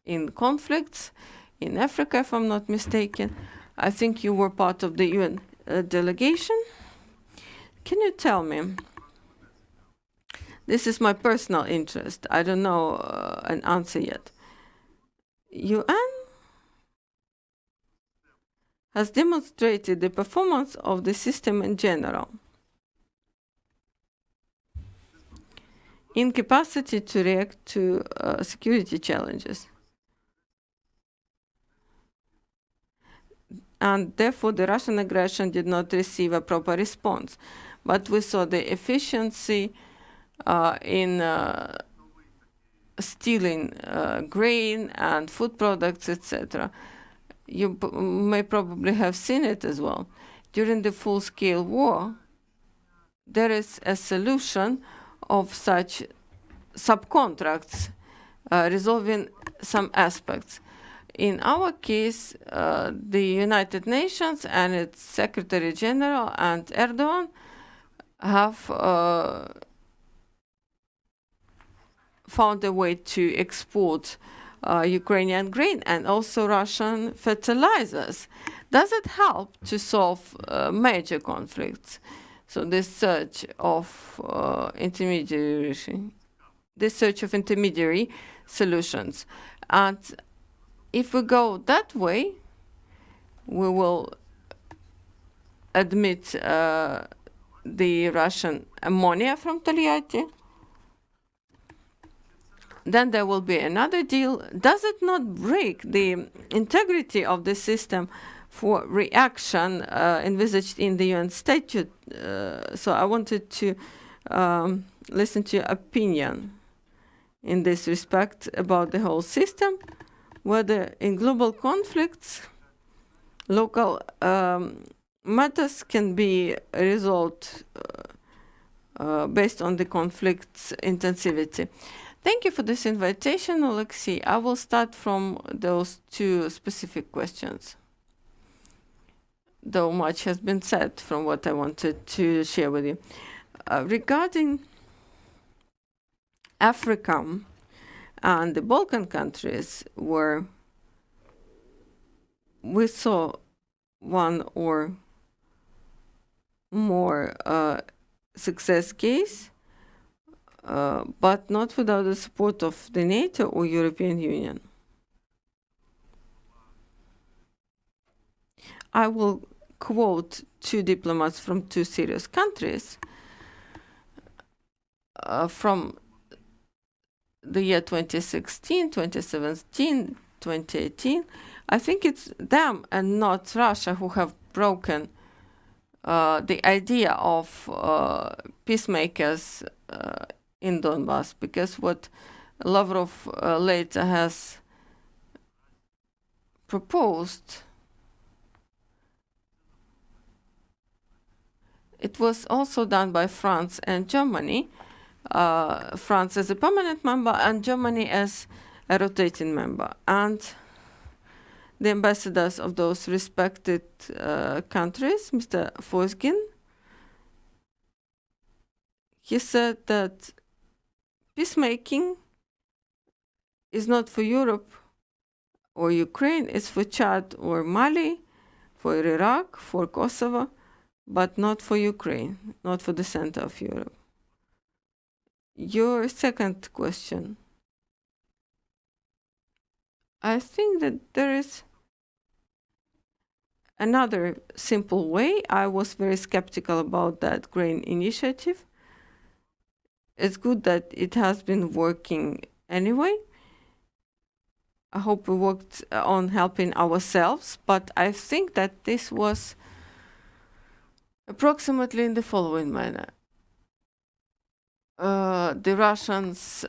in conflicts in Africa, if I'm not mistaken. I think you were part of the UN delegation. Can you tell me, this is my personal interest, I don't know an answer yet. UN has demonstrated the performance of the system in general, incapacity to react to security challenges. And therefore, the Russian aggression did not receive a proper response. But we saw the efficiency in stealing grain and food products, etc. You may probably have seen it as well. During the full-scale war, there is a solution of such subcontracts resolving some aspects. In our case, the United Nations and its Secretary General and Erdogan have found a way to export Ukrainian grain and also Russian fertilizers. Does it help to solve major conflicts? So this search of intermediary solutions. And if we go that way, we will admit the Russian ammonia from Tolyatti. Then there will be another deal. Does it not break the integrity of the system for reaction envisaged in the UN statute? So I wanted to listen to your opinion in this respect about the whole system, whether in global conflicts, local matters can be resolved based on the conflict's intensivity. Thank you for this invitation, Alexei. I will start from those two specific questions, though much has been said from what I wanted to share with you. Regarding Africa And the Balkan countries, where we saw one or more success case, but not without the support of the NATO or European Union. I will quote two diplomats from two serious countries from the year 2016, 2017, 2018. I think it's them and not Russia who have broken the idea of peacemakers in Donbass, because what Lavrov later has proposed, it was also done by France and Germany. France as a permanent member and Germany as a rotating member. And the ambassadors of those respected countries, Mr. Fosgin, he said that peacemaking is not for Europe or Ukraine, it's for Chad or Mali, for Iraq, for Kosovo, but not for Ukraine, not for the center of Europe. Your second question. I think that there is another simple way. I was very skeptical about that grain initiative. It's good that it has been working anyway. I hope we worked on helping ourselves, but I think that this was approximately in the following manner. The Russians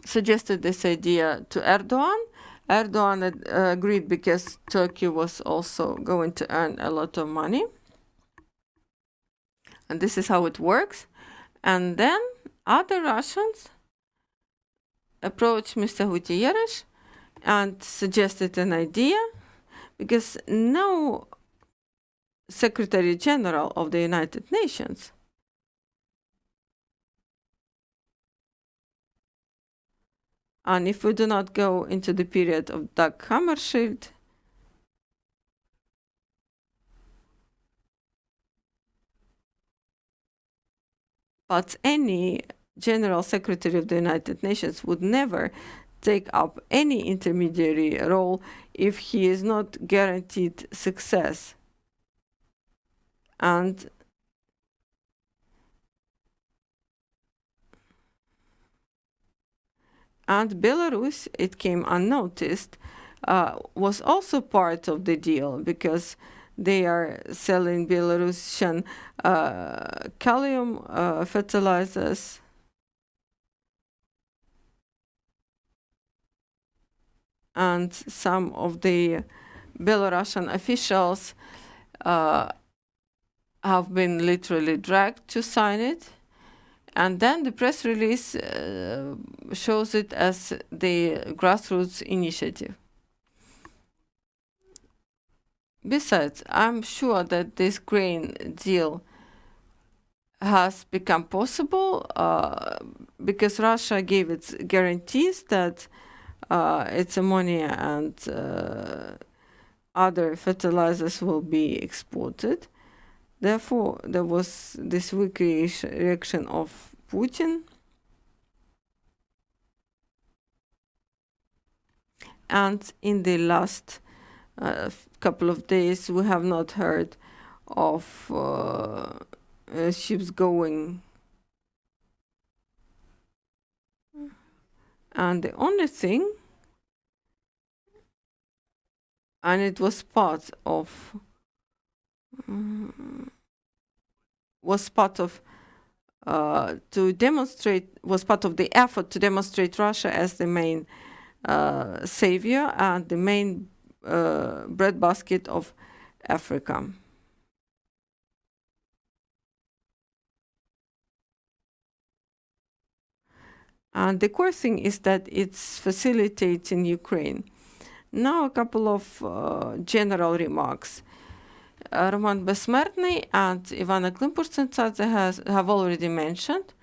suggested this idea to Erdogan. Erdogan agreed because Turkey was also going to earn a lot of money. And this is how it works. And then other Russians approached Mr. Gutierrez and suggested an idea, because no Secretary General of the United Nations and if we do not go into the period of Dag Hammarskjöld, but any General Secretary of the United Nations would never take up any intermediary role if he is not guaranteed success. And Belarus, it came unnoticed, was also part of the deal, because they are selling Belarusian kalium fertilizers. And some of the Belarusian officials have been literally dragged to sign it. And then the press release shows it as the grassroots initiative. Besides, I'm sure that this grain deal has become possible because Russia gave its guarantees that its ammonia and other fertilizers will be exported. Therefore, there was this weak reaction of Putin. And in the last couple of days, we have not heard of ships going. And the only thing, and it was part of to demonstrate, was part of the effort to demonstrate Russia as the main savior and the main breadbasket of Africa. And the core thing is that it's facilitating Ukraine. Now a couple of general remarks. Roman Bezsmertny and Ivanna Klympush-Tsintsadze have already mentioned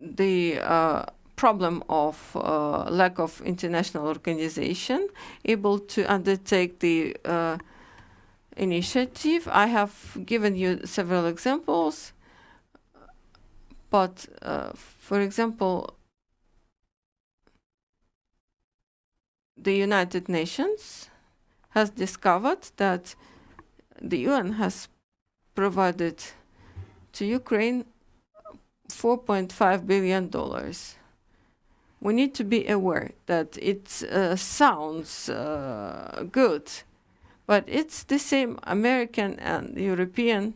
the problem of lack of international organization able to undertake the initiative. I have given you several examples, but for example, the United Nations has discovered that the UN has provided to Ukraine $4.5 billion. We need to be aware that it sounds good, but it's the same American and European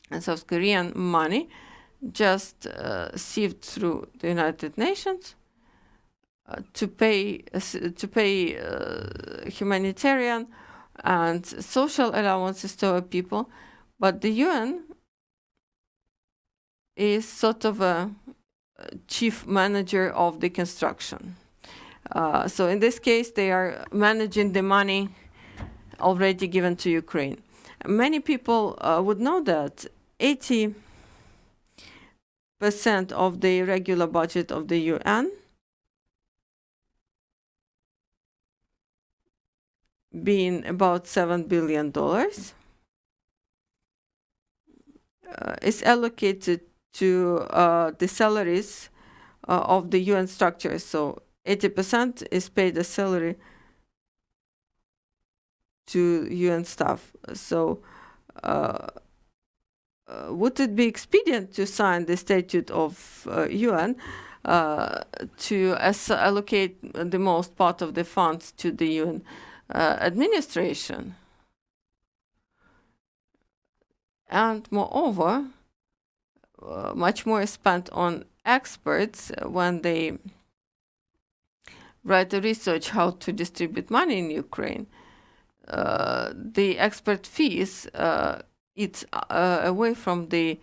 and South Korean money just sieved through the United Nations to pay humanitarian and social allowances to our people. But the UN is sort of a chief manager of the construction. So in this case, they are managing the money already given to Ukraine. Many people would know that 80% of the regular budget of the UN being about $7 billion is allocated to the salaries of the UN structures. So 80% is paid as salary to UN staff. So would it be expedient to sign the statute of UN to allocate the most part of the funds to the UN administration? And moreover, much more is spent on experts when they write the research how to distribute money in Ukraine. The expert fees it's away from the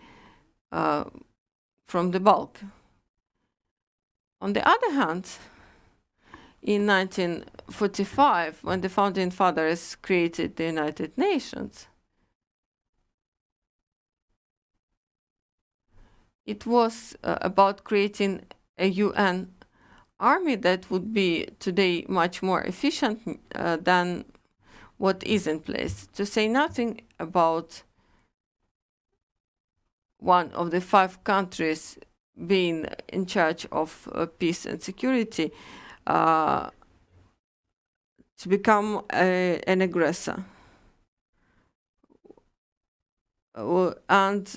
bulk. On the other hand, in 1945, when the founding fathers created the United Nations, it was about creating a UN army that would be today much more efficient than what is in place. To say nothing about one of the 5 countries being in charge of peace and security to become an aggressor. And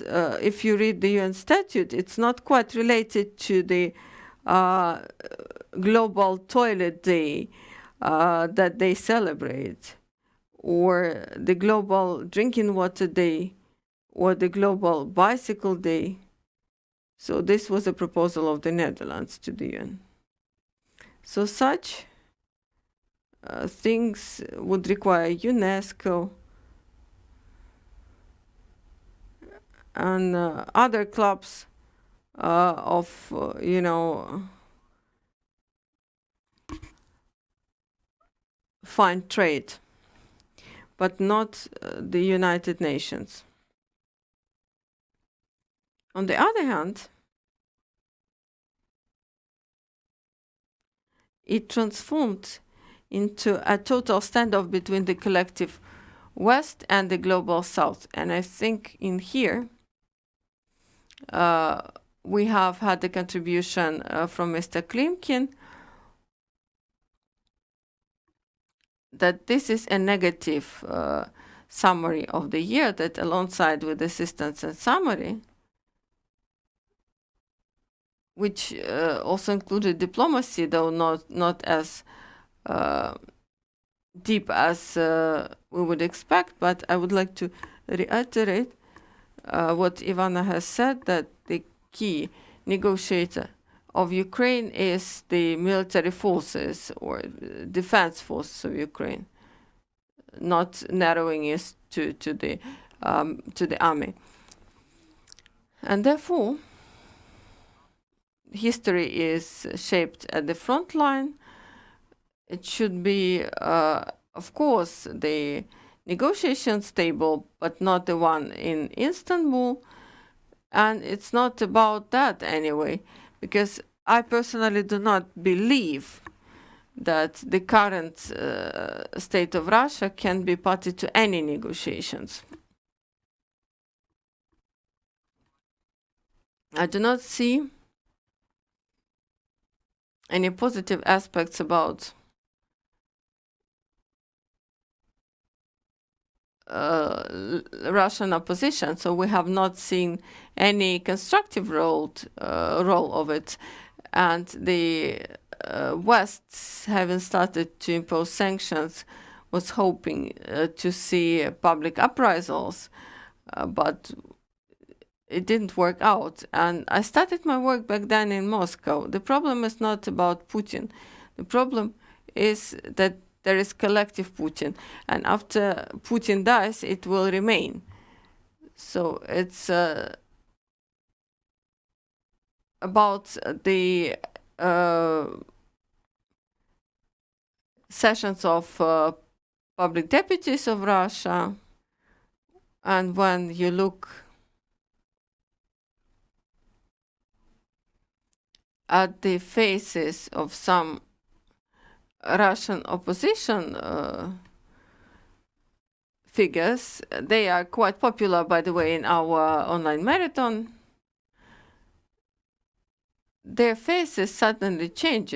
if you read the UN statute, it's not quite related to the global toilet day that they celebrate, or the global drinking water day, or the global bicycle day. So this was a proposal of the Netherlands to the UN. So such things would require UNESCO and other clubs of, fine trade, but not the United Nations. On the other hand, it transformed into a total standoff between the collective West and the global South. And I think in here, we have had the contribution from Mr. Klimkin that this is a negative summary of the year, that alongside with assistance and summary, which also included diplomacy, though not as deep as we would expect. But I would like to reiterate what Ivanna has said, that the key negotiator of Ukraine is the military forces or defense forces of Ukraine, not narrowing it to the army. And therefore, history is shaped at the front line. It should be, of course, the negotiations table, but not the one in Istanbul. And it's not about that anyway, because I personally do not believe that the current state of Russia can be party to any negotiations. I do not see any positive aspects about Russian opposition, so we have not seen any constructive role of it, and the West, having started to impose sanctions, was hoping to see public uprisals, but it didn't work out. And I started my work back then in Moscow. The problem is not about Putin. The problem is that there is collective Putin, and after Putin dies, it will remain. So it's about the sessions of public deputies of Russia, and when you look at the faces of some Russian opposition figures, they are quite popular, by the way, in our online marathon. Their faces suddenly change,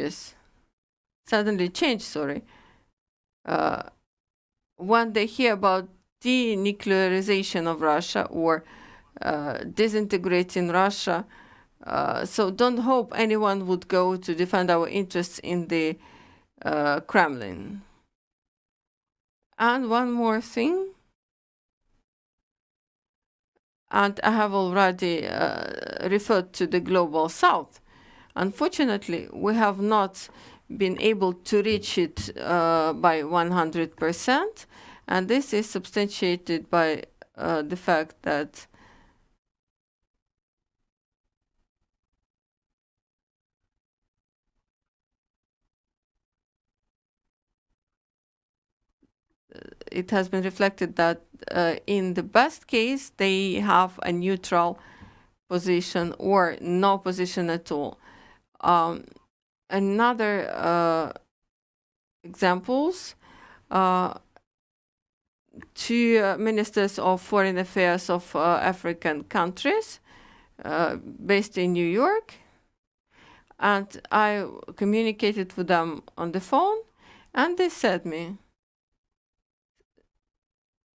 when they hear about denuclearization of Russia or disintegrating Russia. So don't hope anyone would go to defend our interests in the Kremlin. And one more thing, and I have already referred to the Global South. Unfortunately, we have not been able to reach it by 100%, and this is substantiated by the fact that it has been reflected that in the best case, they have a neutral position or no position at all. Another examples, two ministers of foreign affairs of African countries based in New York, and I communicated with them on the phone, and they said me,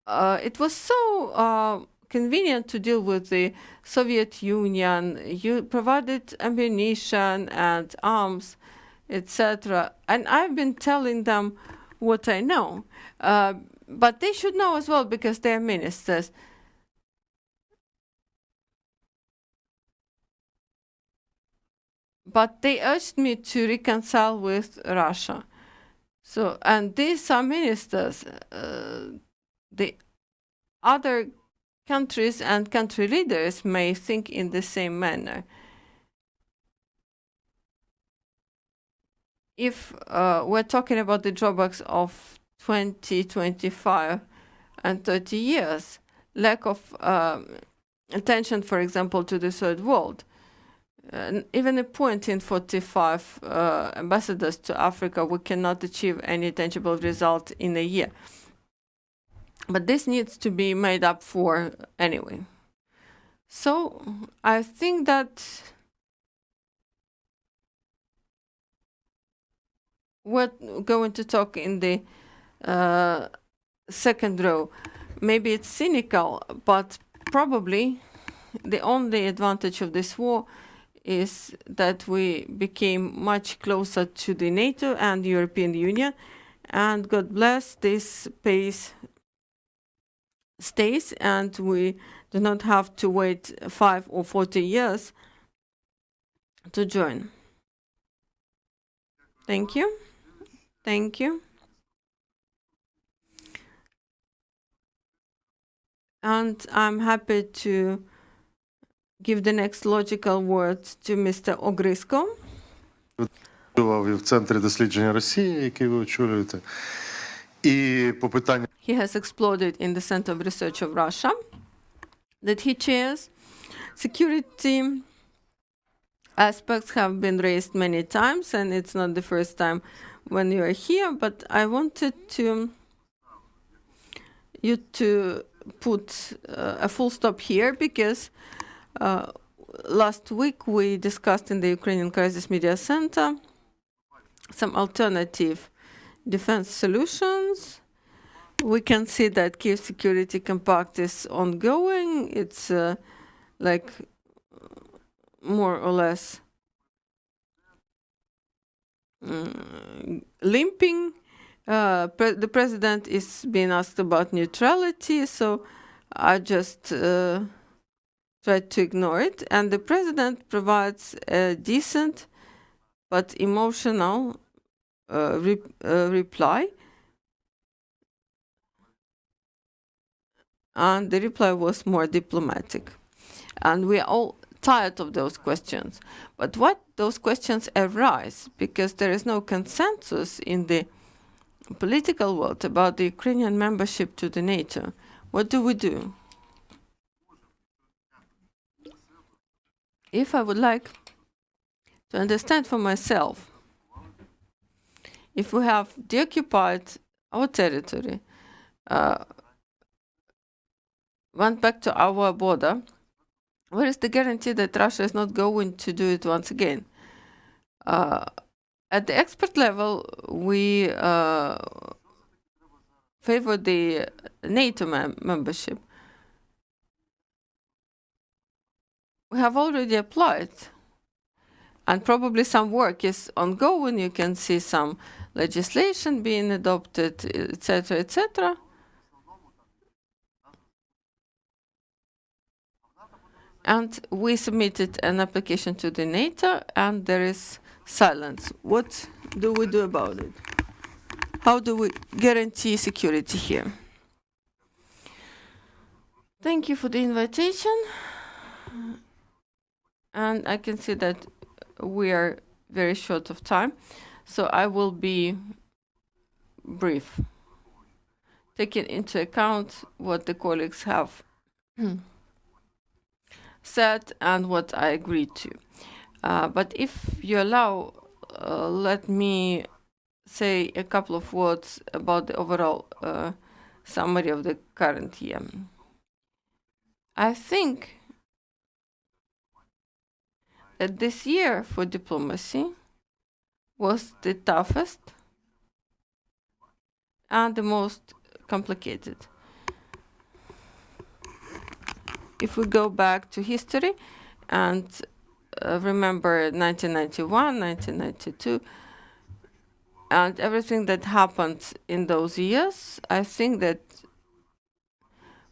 it was so convenient to deal with the Soviet Union. You provided ammunition and arms, etc. And I've been telling them what I know. But they should know as well because they're ministers. But they urged me to reconcile with Russia. So, and these are ministers. The other countries and country leaders may think in the same manner. If we're talking about the drawbacks of 20, 25, and 30 years, lack of attention, for example, to the third world, even appointing 45 ambassadors to Africa, we cannot achieve any tangible result in a year. But this needs to be made up for anyway. So I think that we're going to talk in the second row. Maybe it's cynical, but probably the only advantage of this war is that we became much closer to the NATO and the European Union, and God bless, this pace stays, and we do not have to wait 5 or 40 years to join. Thank you. Thank you. And I'm happy to give the next logical words to Mr. Ohryzko. В Центрі дослідження Росії, який ви очолюєте. І по питанню He has exploded in the Center of Research of Russia that he chairs. Security aspects have been raised many times, and it's not the first time when you are here, but I wanted you to put a full stop here because last week we discussed in the Ukrainian Crisis Media Center some alternative defense solutions. We can see that Kiev Security Compact is ongoing. It's like more or less limping. The president is being asked about neutrality, so I just tried to ignore it. And the president provides a decent but emotional reply. And the reply was more diplomatic. And we are all tired of those questions. But what those questions arise, because there is no consensus in the political world about the Ukrainian membership to the NATO. What do we do? If I would like to understand for myself, if we have deoccupied our territory, went back to our border, where is the guarantee that Russia is not going to do it once again? At the expert level, we favor the NATO membership. We have already applied, and probably some work is ongoing. You can see some legislation being adopted, etc., etc. And we submitted an application to the NATO, and there is silence. What do we do about it? How do we guarantee security here? Thank you for the invitation. And I can see that we are very short of time, so I will be brief, taking into account what the colleagues have said and what I agreed to. But if you allow, let me say a couple of words about the overall summary of the current year. I think that this year for diplomacy was the toughest and the most complicated. If we go back to history and remember 1991, 1992, and everything that happened in those years, I think that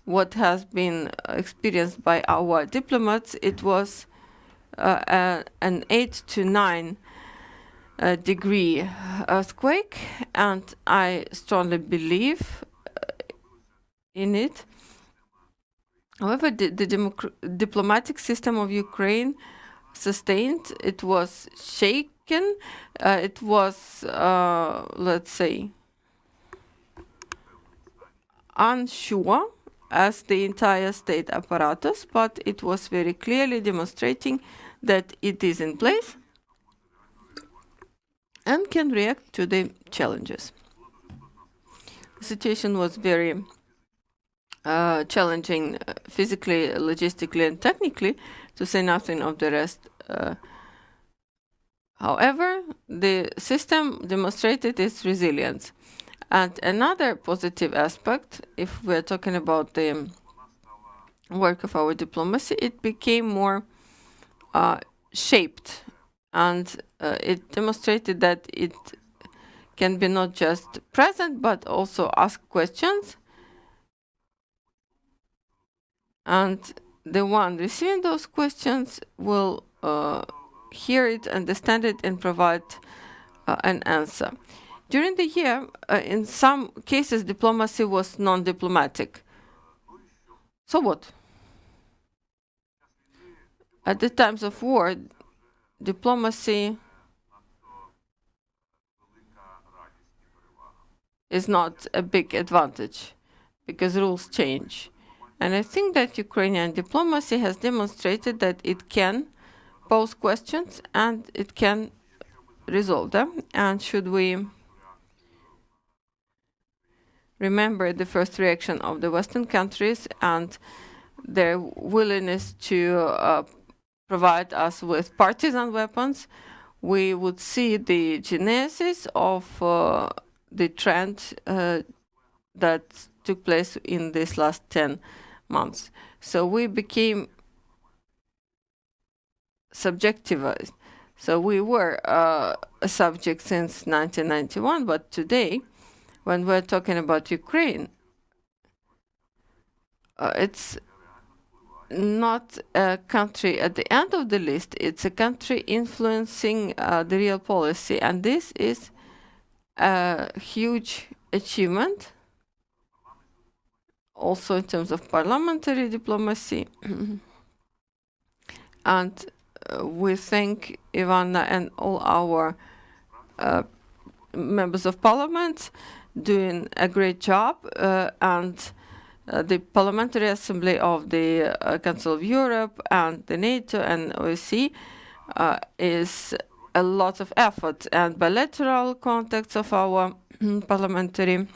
what has been experienced by our diplomats, it was an 8 to 9 degree earthquake, and I strongly believe in it. However, the diplomatic system of Ukraine sustained. It was shaken. It was, let's say, unsure as the entire state apparatus, but it was very clearly demonstrating that it is in place and can react to the challenges. The situation was very challenging physically, logistically, and technically, to say nothing of the rest. However, the system demonstrated its resilience. And another positive aspect, if we're talking about the work of our diplomacy, it became more shaped, and it demonstrated that it can be not just present, but also ask questions. And the one receiving those questions will hear it, understand it, and provide an answer. During the year, in some cases, diplomacy was non-diplomatic. So what? At the times of war, diplomacy is not a big advantage because rules change. And I think that Ukrainian diplomacy has demonstrated that it can pose questions and it can resolve them. And should we remember the first reaction of the Western countries and their willingness to provide us with partisan weapons, we would see the genesis of the trend that took place in these last 10 months. So we became subjectivized. So we were a subject since 1991, but today, when we're talking about Ukraine, it's not a country at the end of the list, it's a country influencing the real policy. And this is a huge achievement, also in terms of parliamentary diplomacy. And we thank Ivanna and all our members of parliament doing a great job, and the Parliamentary Assembly of the Council of Europe and the NATO and OSCE is a lot of effort, and bilateral contacts of our parliamentary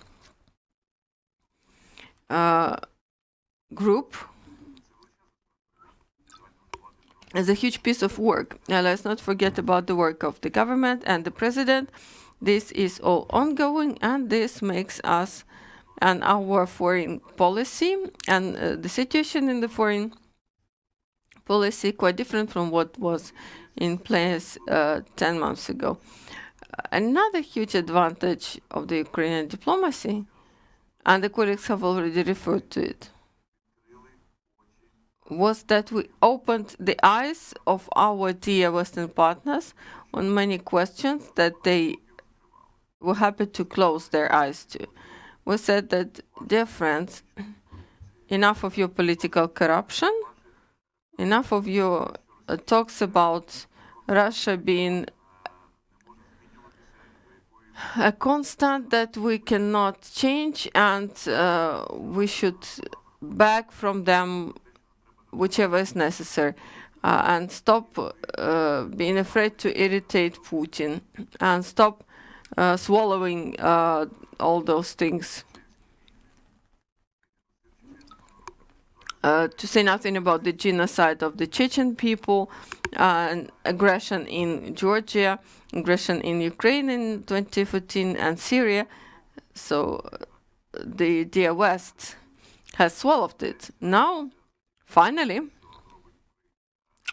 group is a huge piece of work. Now, let's not forget about the work of the government and the president. This is all ongoing, and this makes us and our foreign policy and the situation in the foreign policy quite different from what was in place 10 months ago. Another huge advantage of the Ukrainian diplomacy, and the colleagues have already referred to it, was that we opened the eyes of our dear Western partners on many questions that they were happy to close their eyes to. We said that, dear friends, enough of your political corruption, enough of your talks about Russia being a constant that we cannot change, and we should beg from them whichever is necessary, and stop being afraid to irritate Putin, and stop swallowing all those things. To say nothing about the genocide of the Chechen people, and aggression in Georgia, aggression in Ukraine in 2014, and Syria. So the dear West has swallowed it. Now, finally,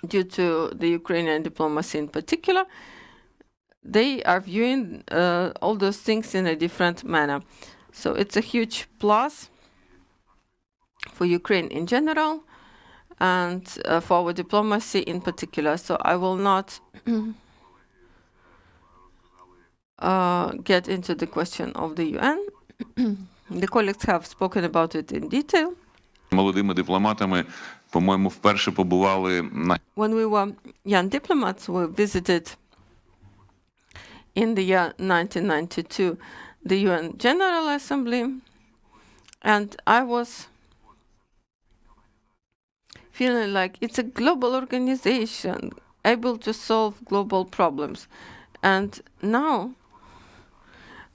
due to the Ukrainian diplomacy in particular, they are viewing all those things in a different manner. So it's a huge plus for Ukraine in general, and for our diplomacy in particular. So I will not get into the question of the UN. The colleagues have spoken about it in detail. Молодими дипломатами, по-моєму, вперше побували на When we were young diplomats, we visited in the year 1992 the UN General Assembly, and I was feeling like it's a global organization able to solve global problems. And now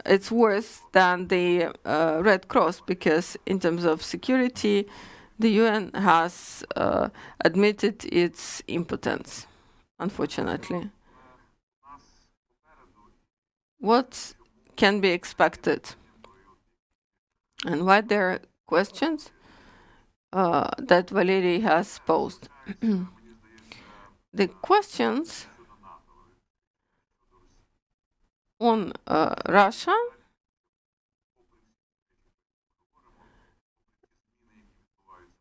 it's worse than the Red Cross, because in terms of security, the UN has admitted its impotence, unfortunately. What can be expected? And why there are questions that Valeriy has posed? The questions on Russia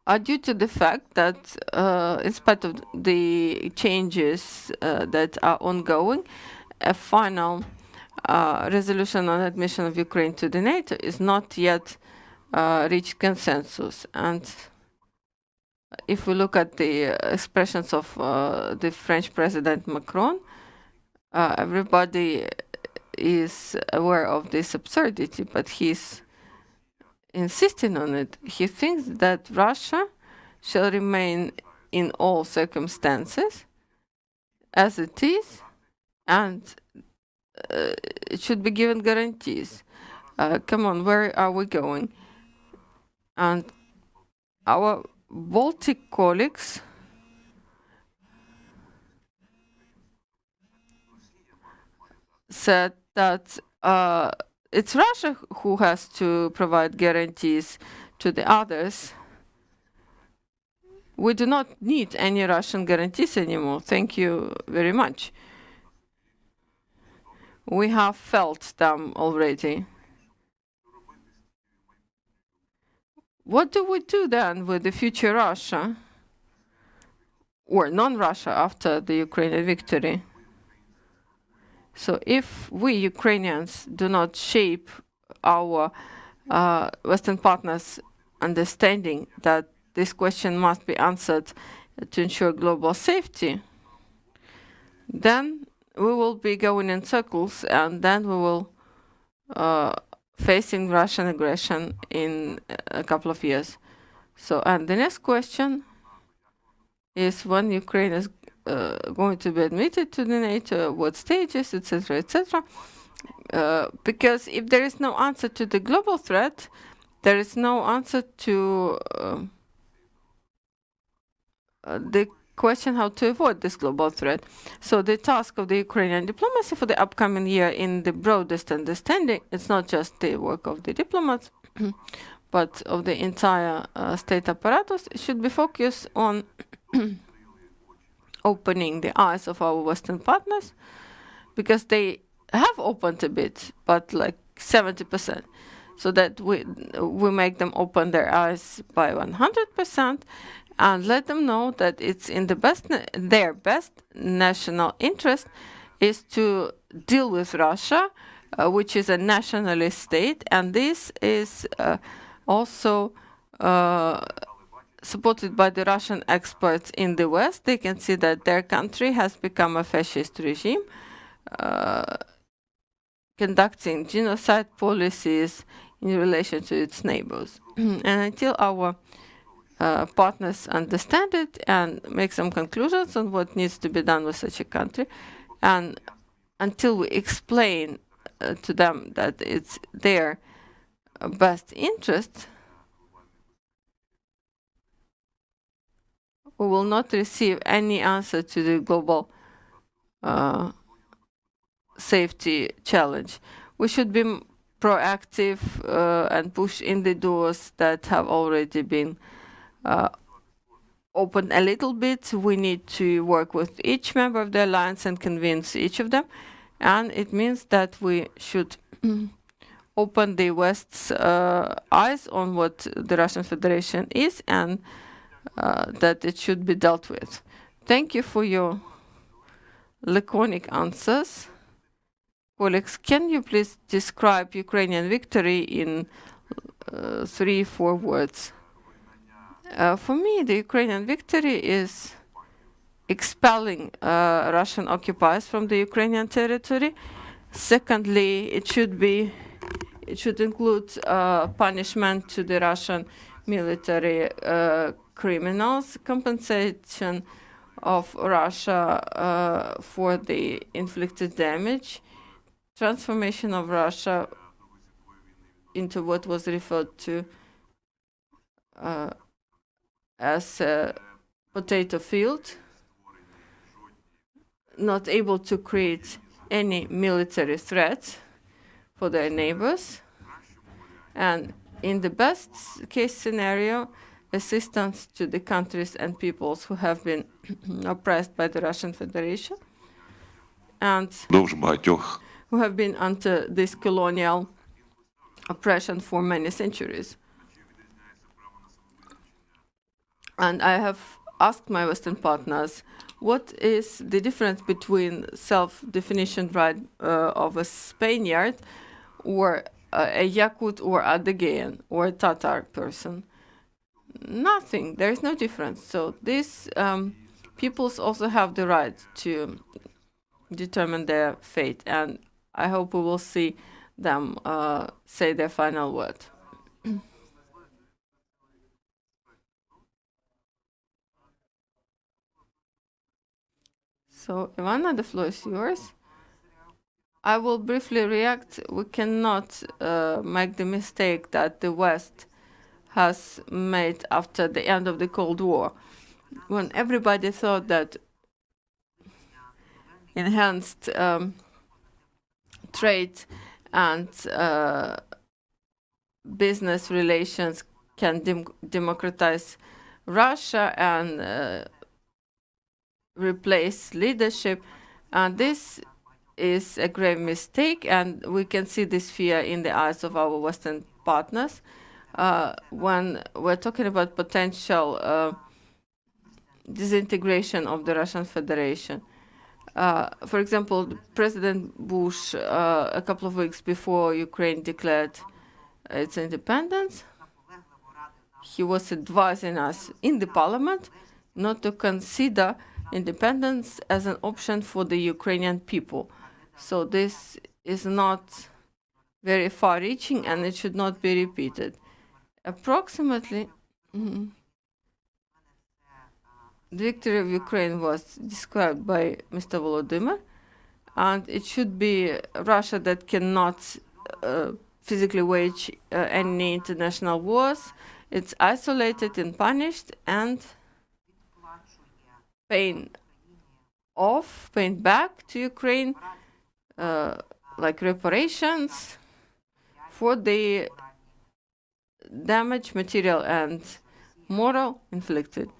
are due to the fact that, in spite of the changes that are ongoing, a final resolution on admission of Ukraine to the NATO is not yet reached consensus. And if we look at the expressions of the French President Macron, everybody is aware of this absurdity, but he's insisting on it. He thinks that Russia shall remain in all circumstances as it is, and it should be given guarantees. Come on, where are we going? And our Baltic colleagues said that it's Russia who has to provide guarantees to the others. We do not need any Russian guarantees anymore. Thank you very much. We have felt them already. What do we do then with the future Russia or non-Russia after the Ukrainian victory? So if we Ukrainians do not shape our Western partners' understanding that this question must be answered to ensure global safety, then we will be going in circles, and then we will facing Russian aggression in a couple of years. So, and the next question is when Ukraine is going to be admitted to the NATO, what stages, etc., etc. Because if there is no answer to the global threat, there is no answer to the question how to avoid this global threat. So the task of the Ukrainian diplomacy for the upcoming year, in the broadest understanding, it's not just the work of the diplomats, but of the entire state apparatus, should be focused on opening the eyes of our Western partners, because they have opened a bit, but like 70%, so that we make them open their eyes by 100%, and let them know that it's in their best national interest is to deal with Russia, which is a nationalist state, and this is also supported by the Russian experts in the West. They can see that their country has become a fascist regime, conducting genocide policies in relation to its neighbors. And until our partners understand it and make some conclusions on what needs to be done with such a country, and until we explain to them that it's their best interest, we will not receive any answer to the global safety challenge. We should be proactive and push in the doors that have already been opened a little bit. We need to work with each member of the alliance and convince each of them. And it means that we should open the West's eyes on what the Russian Federation is, and that it should be dealt with. Thank you for your laconic answers. Colleagues, can you please describe Ukrainian victory in 3-4 words? For me, the Ukrainian victory is expelling Russian occupiers from the Ukrainian territory. Secondly, it should include punishment to the Russian military criminals, compensation of Russia for the inflicted damage, transformation of Russia into what was referred to as a potato field, not able to create any military threats for their neighbors, and in the best case scenario, assistance to the countries and peoples who have been oppressed by the Russian Federation and who have been under this colonial oppression for many centuries. And I have asked my Western partners, what is the difference between self-definition right of a Spaniard or a Yakut or a Dagean or a Tatar person? Nothing. There is no difference. So these peoples also have the right to determine their fate, and I hope we will see them say their final word. So, Ivanna, the floor is yours. I will briefly react. We cannot make the mistake that the West has made after the end of the Cold War, when everybody thought that enhanced trade and business relations can democratize Russia and replace leadership. And this is a grave mistake, and we can see this fear in the eyes of our Western partners when we're talking about potential disintegration of the Russian Federation. For example, President Bush, a couple of weeks before Ukraine declared its independence, he was advising us in the parliament not to consider independence as an option for the Ukrainian people. So this is not very far-reaching, and it should not be repeated. Approximately, the victory of Ukraine was described by Mr. Volodymyr, and it should be Russia that cannot physically wage any international wars. It's isolated and punished and paying back to Ukraine like reparations for the damage, material and moral inflicted.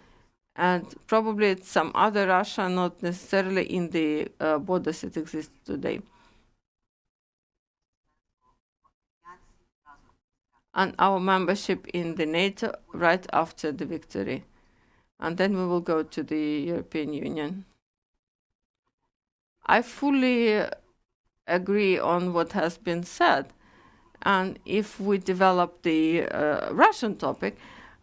And probably it's some other Russia, not necessarily in the borders that exist today. And our membership in the NATO right after the victory. And then we will go to the European Union. I fully agree on what has been said. And if we develop the Russian topic,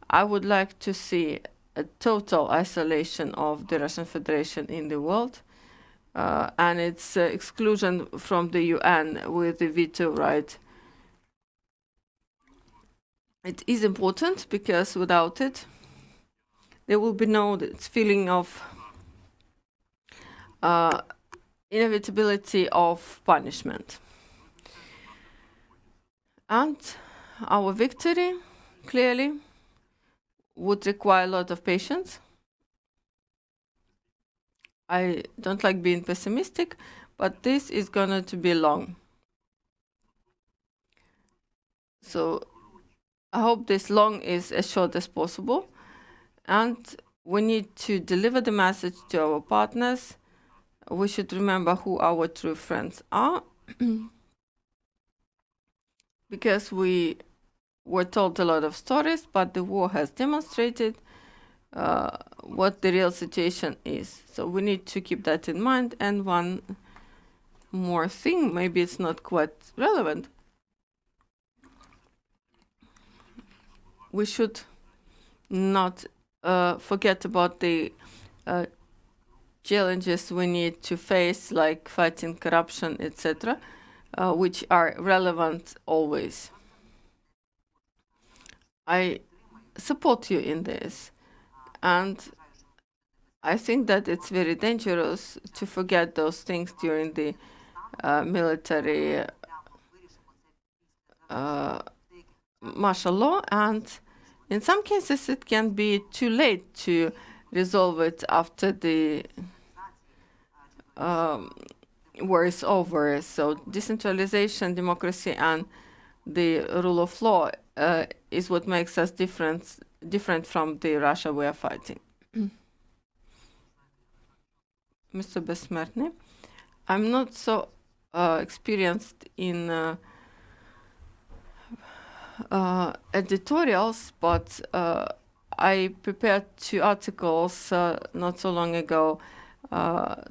I would like to see a total isolation of the Russian Federation in the world and its exclusion from the UN with the veto right. It is important because without it, there will be no feeling of inevitability of punishment. And our victory, clearly, would require a lot of patience. I don't like being pessimistic, but this is going to be long. So I hope this long is as short as possible. And we need to deliver the message to our partners. We should remember who our true friends are. Because we were told a lot of stories, but the war has demonstrated what the real situation is. So we need to keep that in mind. And one more thing, maybe it's not quite relevant. We should not forget about the challenges we need to face, like fighting corruption, etc., which are relevant always. I support you in this, and I think that it's very dangerous to forget those things during the military martial law, and in some cases it can be too late to resolve it after the war is over. So decentralization, democracy, and the rule of law is what makes us different from the Russia we are fighting. Mr. Bezsmertny, I'm not so experienced in editorials, but I prepared 2 articles not so long ago.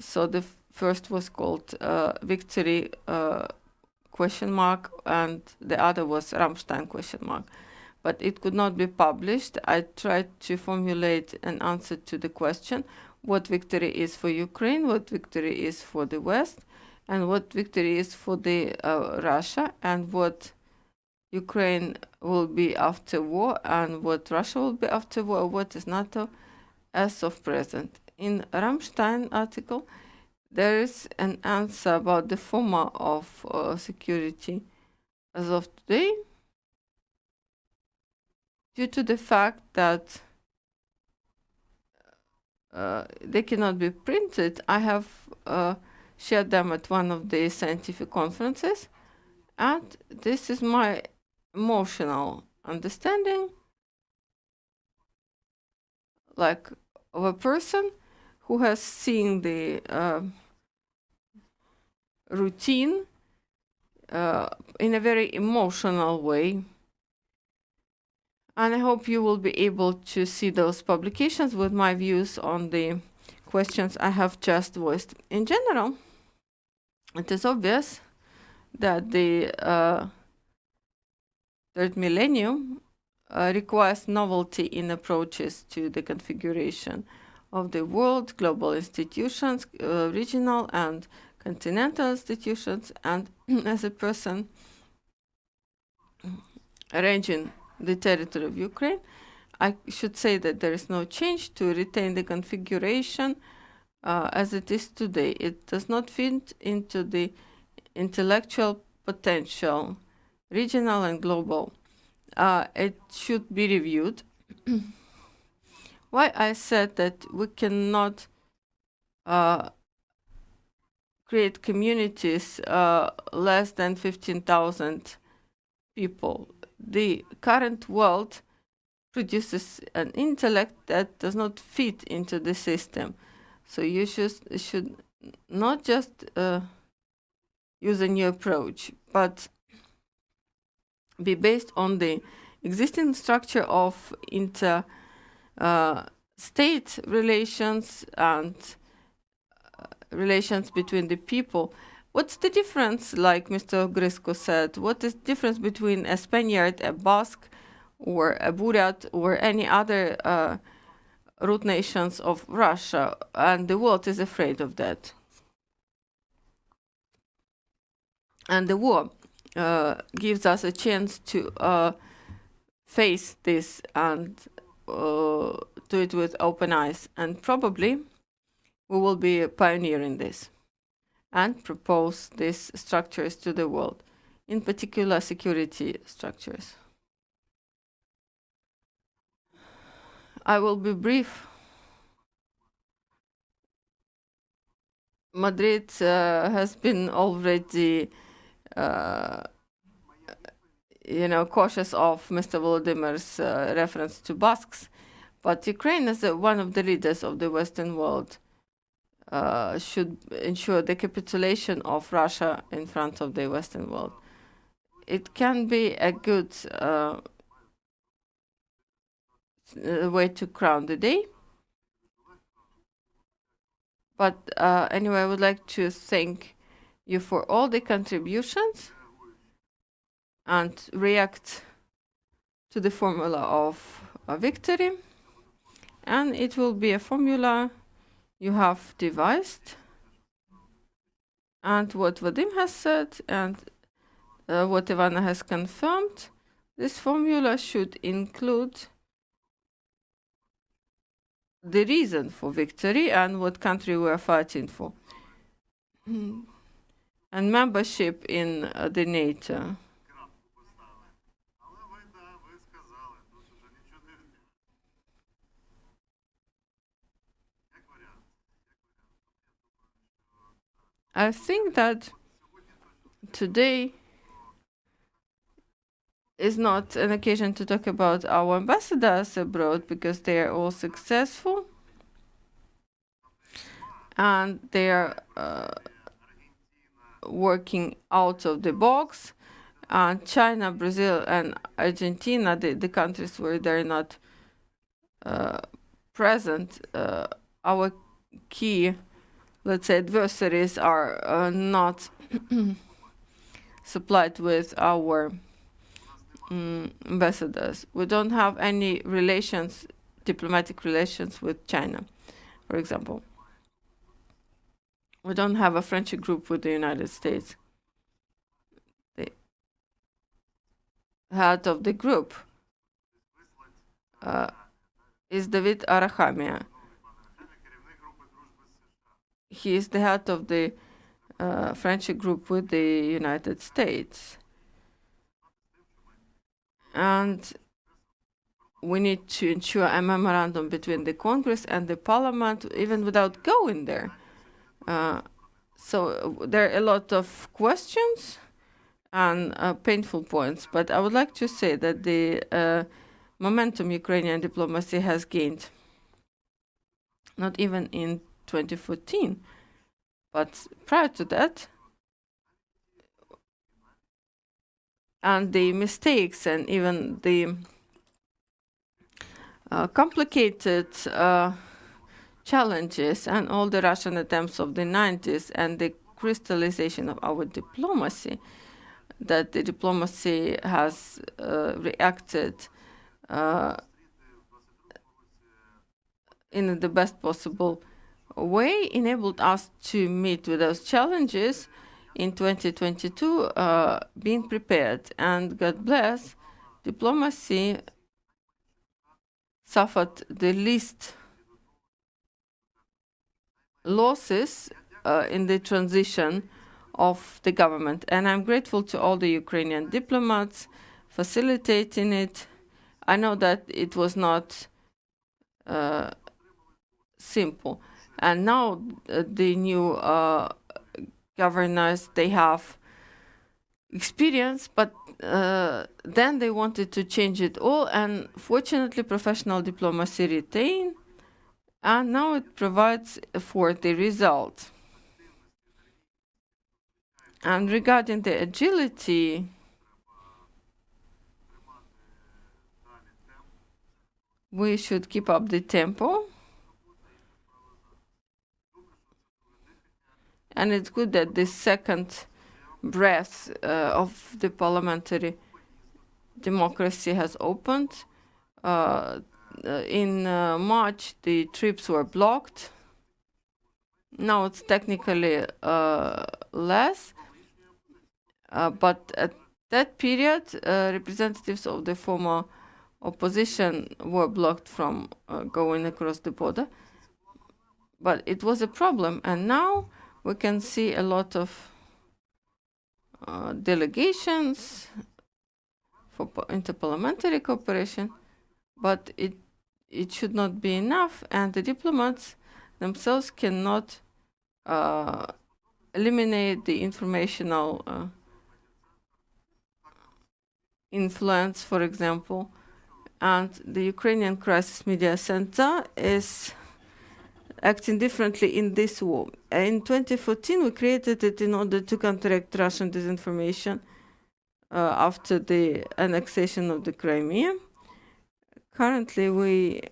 So the first was called Victory ? And the other was Ramstein ? But it could not be published. I tried to formulate an answer to the question, what victory is for Ukraine, what victory is for the West, and what victory is for the Russia, and what Ukraine will be after war, and what Russia will be after war, what is NATO as of present. In Ramstein article, there is an answer about the former of security as of today, due to the fact that they cannot be printed. I have shared them at one of the scientific conferences, and this is my emotional understanding, like of a person who has seen the routine in a very emotional way. And I hope you will be able to see those publications with my views on the questions I have just voiced. In general, it is obvious that the third millennium requires novelty in approaches to the configuration of the world, global institutions, regional and continental institutions, and as a person arranging the territory of Ukraine, I should say that there is no change to retain the configuration as it is today. It does not fit into the intellectual potential, regional and global. It should be reviewed. Why I said that we cannot create communities less than 15,000 people. The current world produces an intellect that does not fit into the system. So you should not just use a new approach, but be based on the existing structure of state relations and relations between the people. What's the difference, like Mr. Ohryzko said, what is the difference between a Spaniard, a Basque, or a Buryat, or any other root nations of Russia? And the world is afraid of that. And the war gives us a chance to face this and do it with open eyes. And probably we will be a pioneer in this and propose these structures to the world, in particular security structures. I will be brief. Madrid has been already cautious of Mr. Volodymyr's reference to Basques, but Ukraine, as one of the leaders of the Western world, should ensure the capitulation of Russia in front of the Western world. It can be a good way to crown the day. But anyway, I would like to thank you for all the contributions and react to the formula of victory. And it will be a formula you have devised. And what Vadim has said and what Ivanna has confirmed, this formula should include the reason for victory and what country we are fighting for. And membership in the NATO. I think that today is not an occasion to talk about our ambassadors abroad, because they are all successful and they are working out of the box. And China, Brazil, and Argentina, the countries where they're not present, our key, let's say, adversaries are not supplied with our ambassadors. We don't have any relations, diplomatic relations with China, for example. We don't have a friendship group with the United States. The head of the group is David Arachamia. he is the head of the friendship group with the United States. And we need to ensure a memorandum between the Congress and the Parliament, even without going there. So there are a lot of questions and painful points, but I would like to say that the momentum Ukrainian diplomacy has gained, not even in 2014, but prior to that, and the mistakes and even the complicated challenges and all the Russian attempts of the 90s and the crystallization of our diplomacy, that the diplomacy has reacted in the best possible way, enabled us to meet with those challenges in 2022, being prepared. And God bless, diplomacy suffered the least losses in the transition of the government. And I'm grateful to all the Ukrainian diplomats facilitating it. I know that it was not simple. And now the new governors, they have experience, but then they wanted to change it all. And fortunately, professional diplomacy retained. And now it provides for the result. And regarding the agility, we should keep up the tempo. And it's good that this second breath of the parliamentary democracy has opened. In March, the trips were blocked. Now it's technically less, but at that period, representatives of the former opposition were blocked from going across the border. But it was a problem, and now we can see a lot of delegations for interparliamentary cooperation, but it should not be enough, and the diplomats themselves cannot eliminate the informational influence, for example. And the Ukrainian Crisis Media Center is acting differently in this war. In 2014, we created it in order to counteract Russian disinformation after the annexation of the Crimea. Currently, we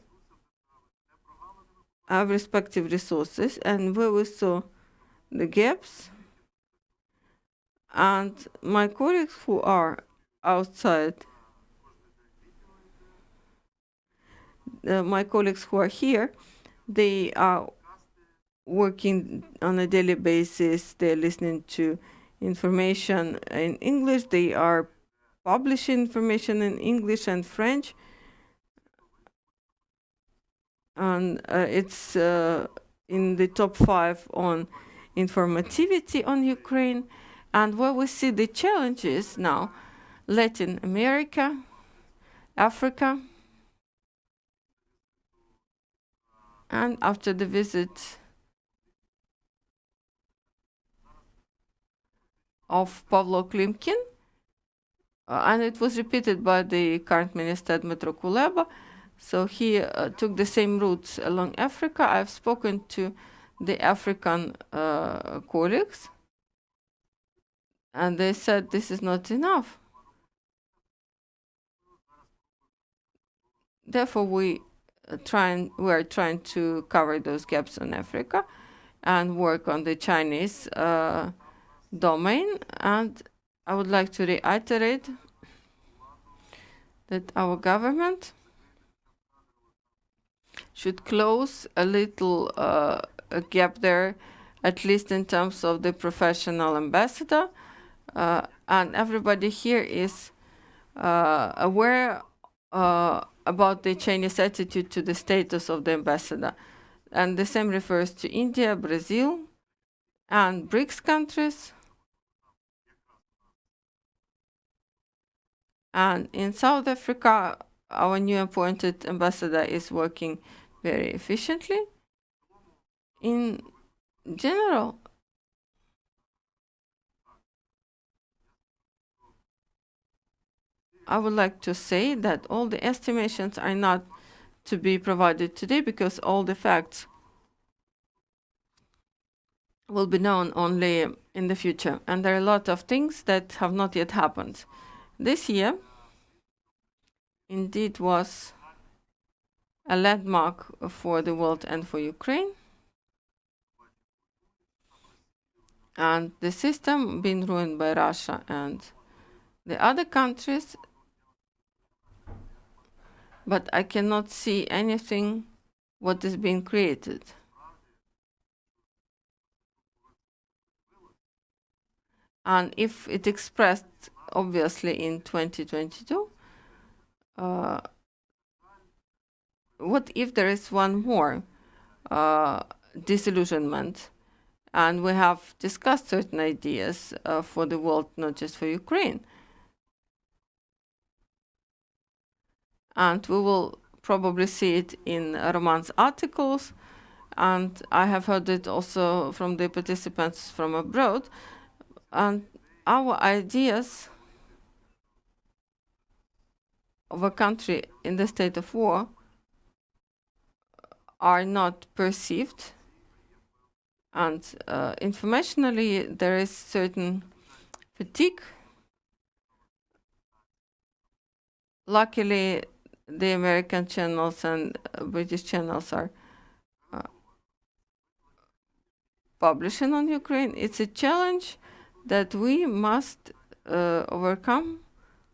have respective resources, and where we saw the gaps, and my colleagues who are outside, my colleagues who are here, they are working on a daily basis. They're listening to information in English. They are publishing information in English and French. And it's in the top 5 on informativity on Ukraine. And where we see the challenges now, Latin America, Africa. And after the visit of Pavlo Klimkin, and it was repeated by the current minister Dmytro Kuleba, so he took the same routes along Africa. I've spoken to the African colleagues, and they said this is not enough. Therefore, we are trying to cover those gaps in Africa and work on the Chinese domain. And I would like to reiterate that our government should close a little a gap there, at least in terms of the professional ambassador. And everybody here is aware about the Chinese attitude to the status of the ambassador. and the same refers to India, Brazil, and BRICS countries. And in South Africa, our new appointed ambassador is working very efficiently. In general, I would like to say that all the estimations are not to be provided today because all the facts will be known only in the future. And there are a lot of things that have not yet happened. This year, indeed, was a landmark for the world and for Ukraine. And the system being ruined by Russia and the other countries, but I cannot see anything what is being created. And if it expressed obviously in 2022, what if there is one more disillusionment? And we have discussed certain ideas for the world, not just for Ukraine. And we will probably see it in Roman's articles. And I have heard it also from the participants from abroad. And our ideas of a country in the state of war are not perceived. And informationally, there is certain fatigue. Luckily, the American channels and British channels are publishing on Ukraine. It's a challenge that we must overcome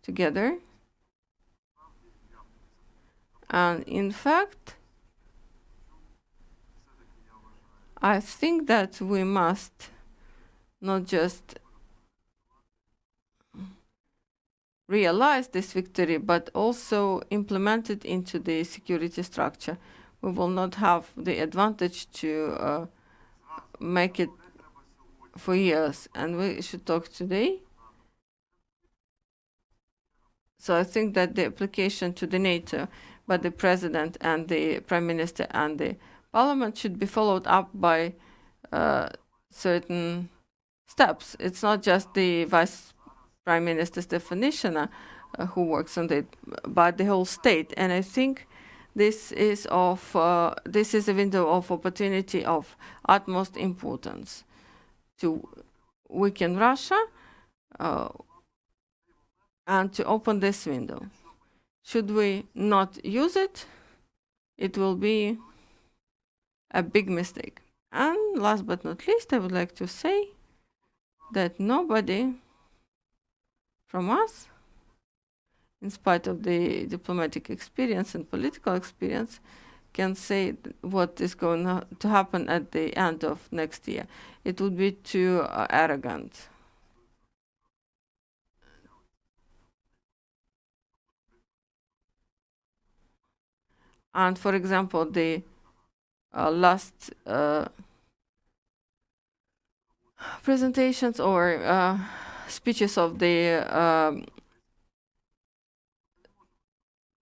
together. And in fact, I think that we must not just realize this victory, but also implement it into the security structure. We will not have the advantage to make it for years, and we should talk today. So I think that the application to the NATO by the president and the prime minister and the parliament should be followed up by certain steps. It's not just the vice prime minister's definition who works on it, but the whole state. And I think this is a window of opportunity of utmost importance to weaken Russia and to open this window. Should we not use it, it will be a big mistake. And last but not least, I would like to say that nobody from us, in spite of the diplomatic experience and political experience, can say what is going to happen at the end of next year. It would be too arrogant. And for example, the last presentations or speeches of the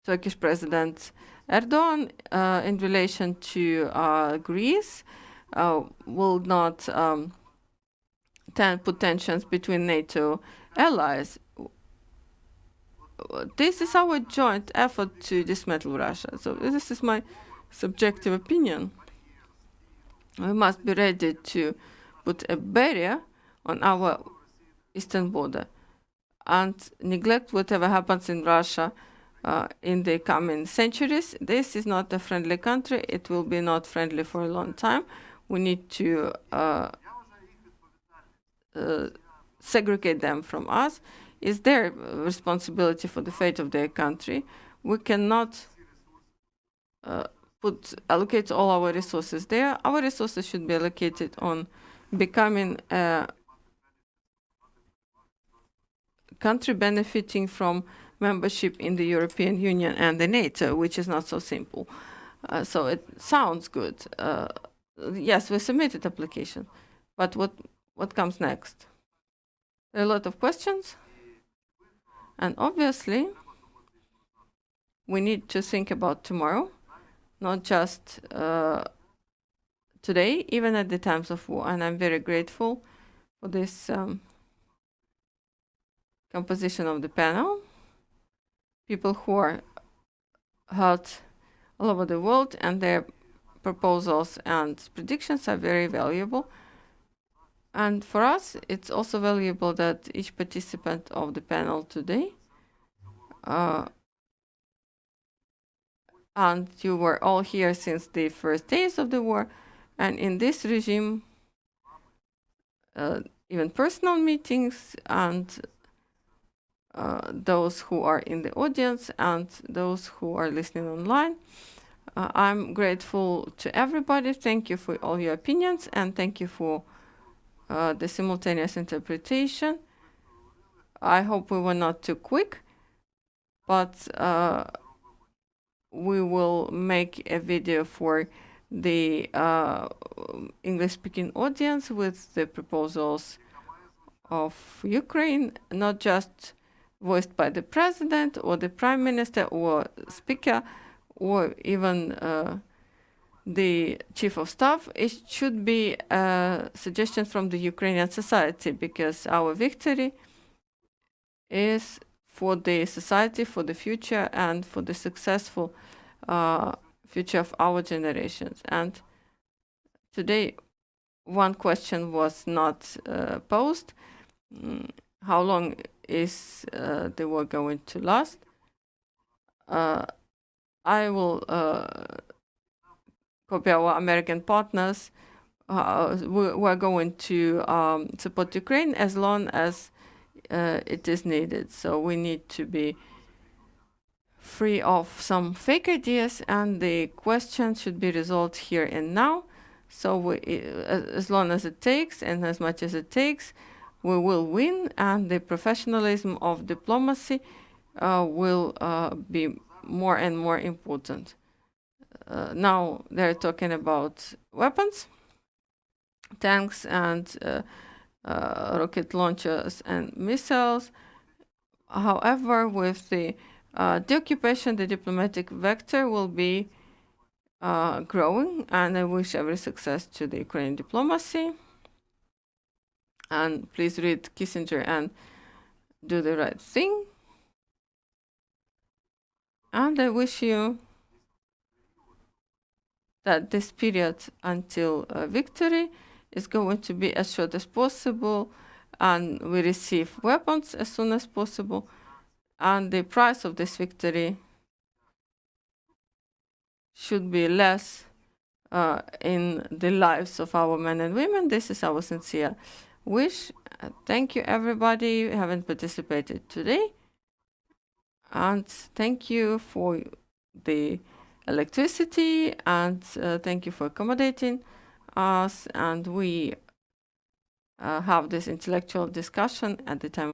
Turkish President Erdogan in relation to Greece will not put tensions between NATO allies. This is our joint effort to dismantle Russia. So this is my subjective opinion. We must be ready to put a barrier on our eastern border and neglect whatever happens in Russia in the coming centuries. This is not a friendly country. It will be not friendly for a long time. We need to segregate them from us. It's their responsibility for the fate of their country. We cannot allocate all our resources there. Our resources should be allocated on becoming a country benefiting from membership in the European Union and the NATO, which is not so simple. So it sounds good. Yes, we submitted application, but what comes next? There are a lot of questions, and obviously we need to think about tomorrow, not just today, even at the times of war. And I'm very grateful for this composition of the panel. People who are heard all over the world, and their proposals and predictions are very valuable. And for us, it's also valuable that each participant of the panel today, and you were all here since the first days of the war, and in this regime, even personal meetings, and those who are in the audience and those who are listening online. I'm grateful to everybody. Thank you for all your opinions, and thank you for the simultaneous interpretation. I hope we were not too quick, but we will make a video for the English-speaking audience with the proposals of Ukraine, not just voiced by the president or the prime minister or speaker or even the chief of staff. It should be a suggestion from the Ukrainian society, because our victory is for the society, for the future, and for the successful future of our generations. And today, one question was not posed. How long is the war going to last? I will copy our American partners. We're going to support Ukraine as long as it is needed. So we need to be free of some fake ideas, and the question should be resolved here and now. So as long as it takes and as much as it takes, we will win, and the professionalism of diplomacy will be more and more important. Now they're talking about weapons, tanks, and rocket launchers and missiles. However, with the occupation, the diplomatic vector will be growing, and I wish every success to the Ukrainian diplomacy. And please read Kissinger and do the right thing. And I wish you that this period until victory is going to be as short as possible, and we receive weapons as soon as possible, and the price of this victory should be less in the lives of our men and women. This is our sincere wish. Thank you, everybody who haven't participated today, and thank you for the electricity, and thank you for accommodating us, and we have this intellectual discussion at the time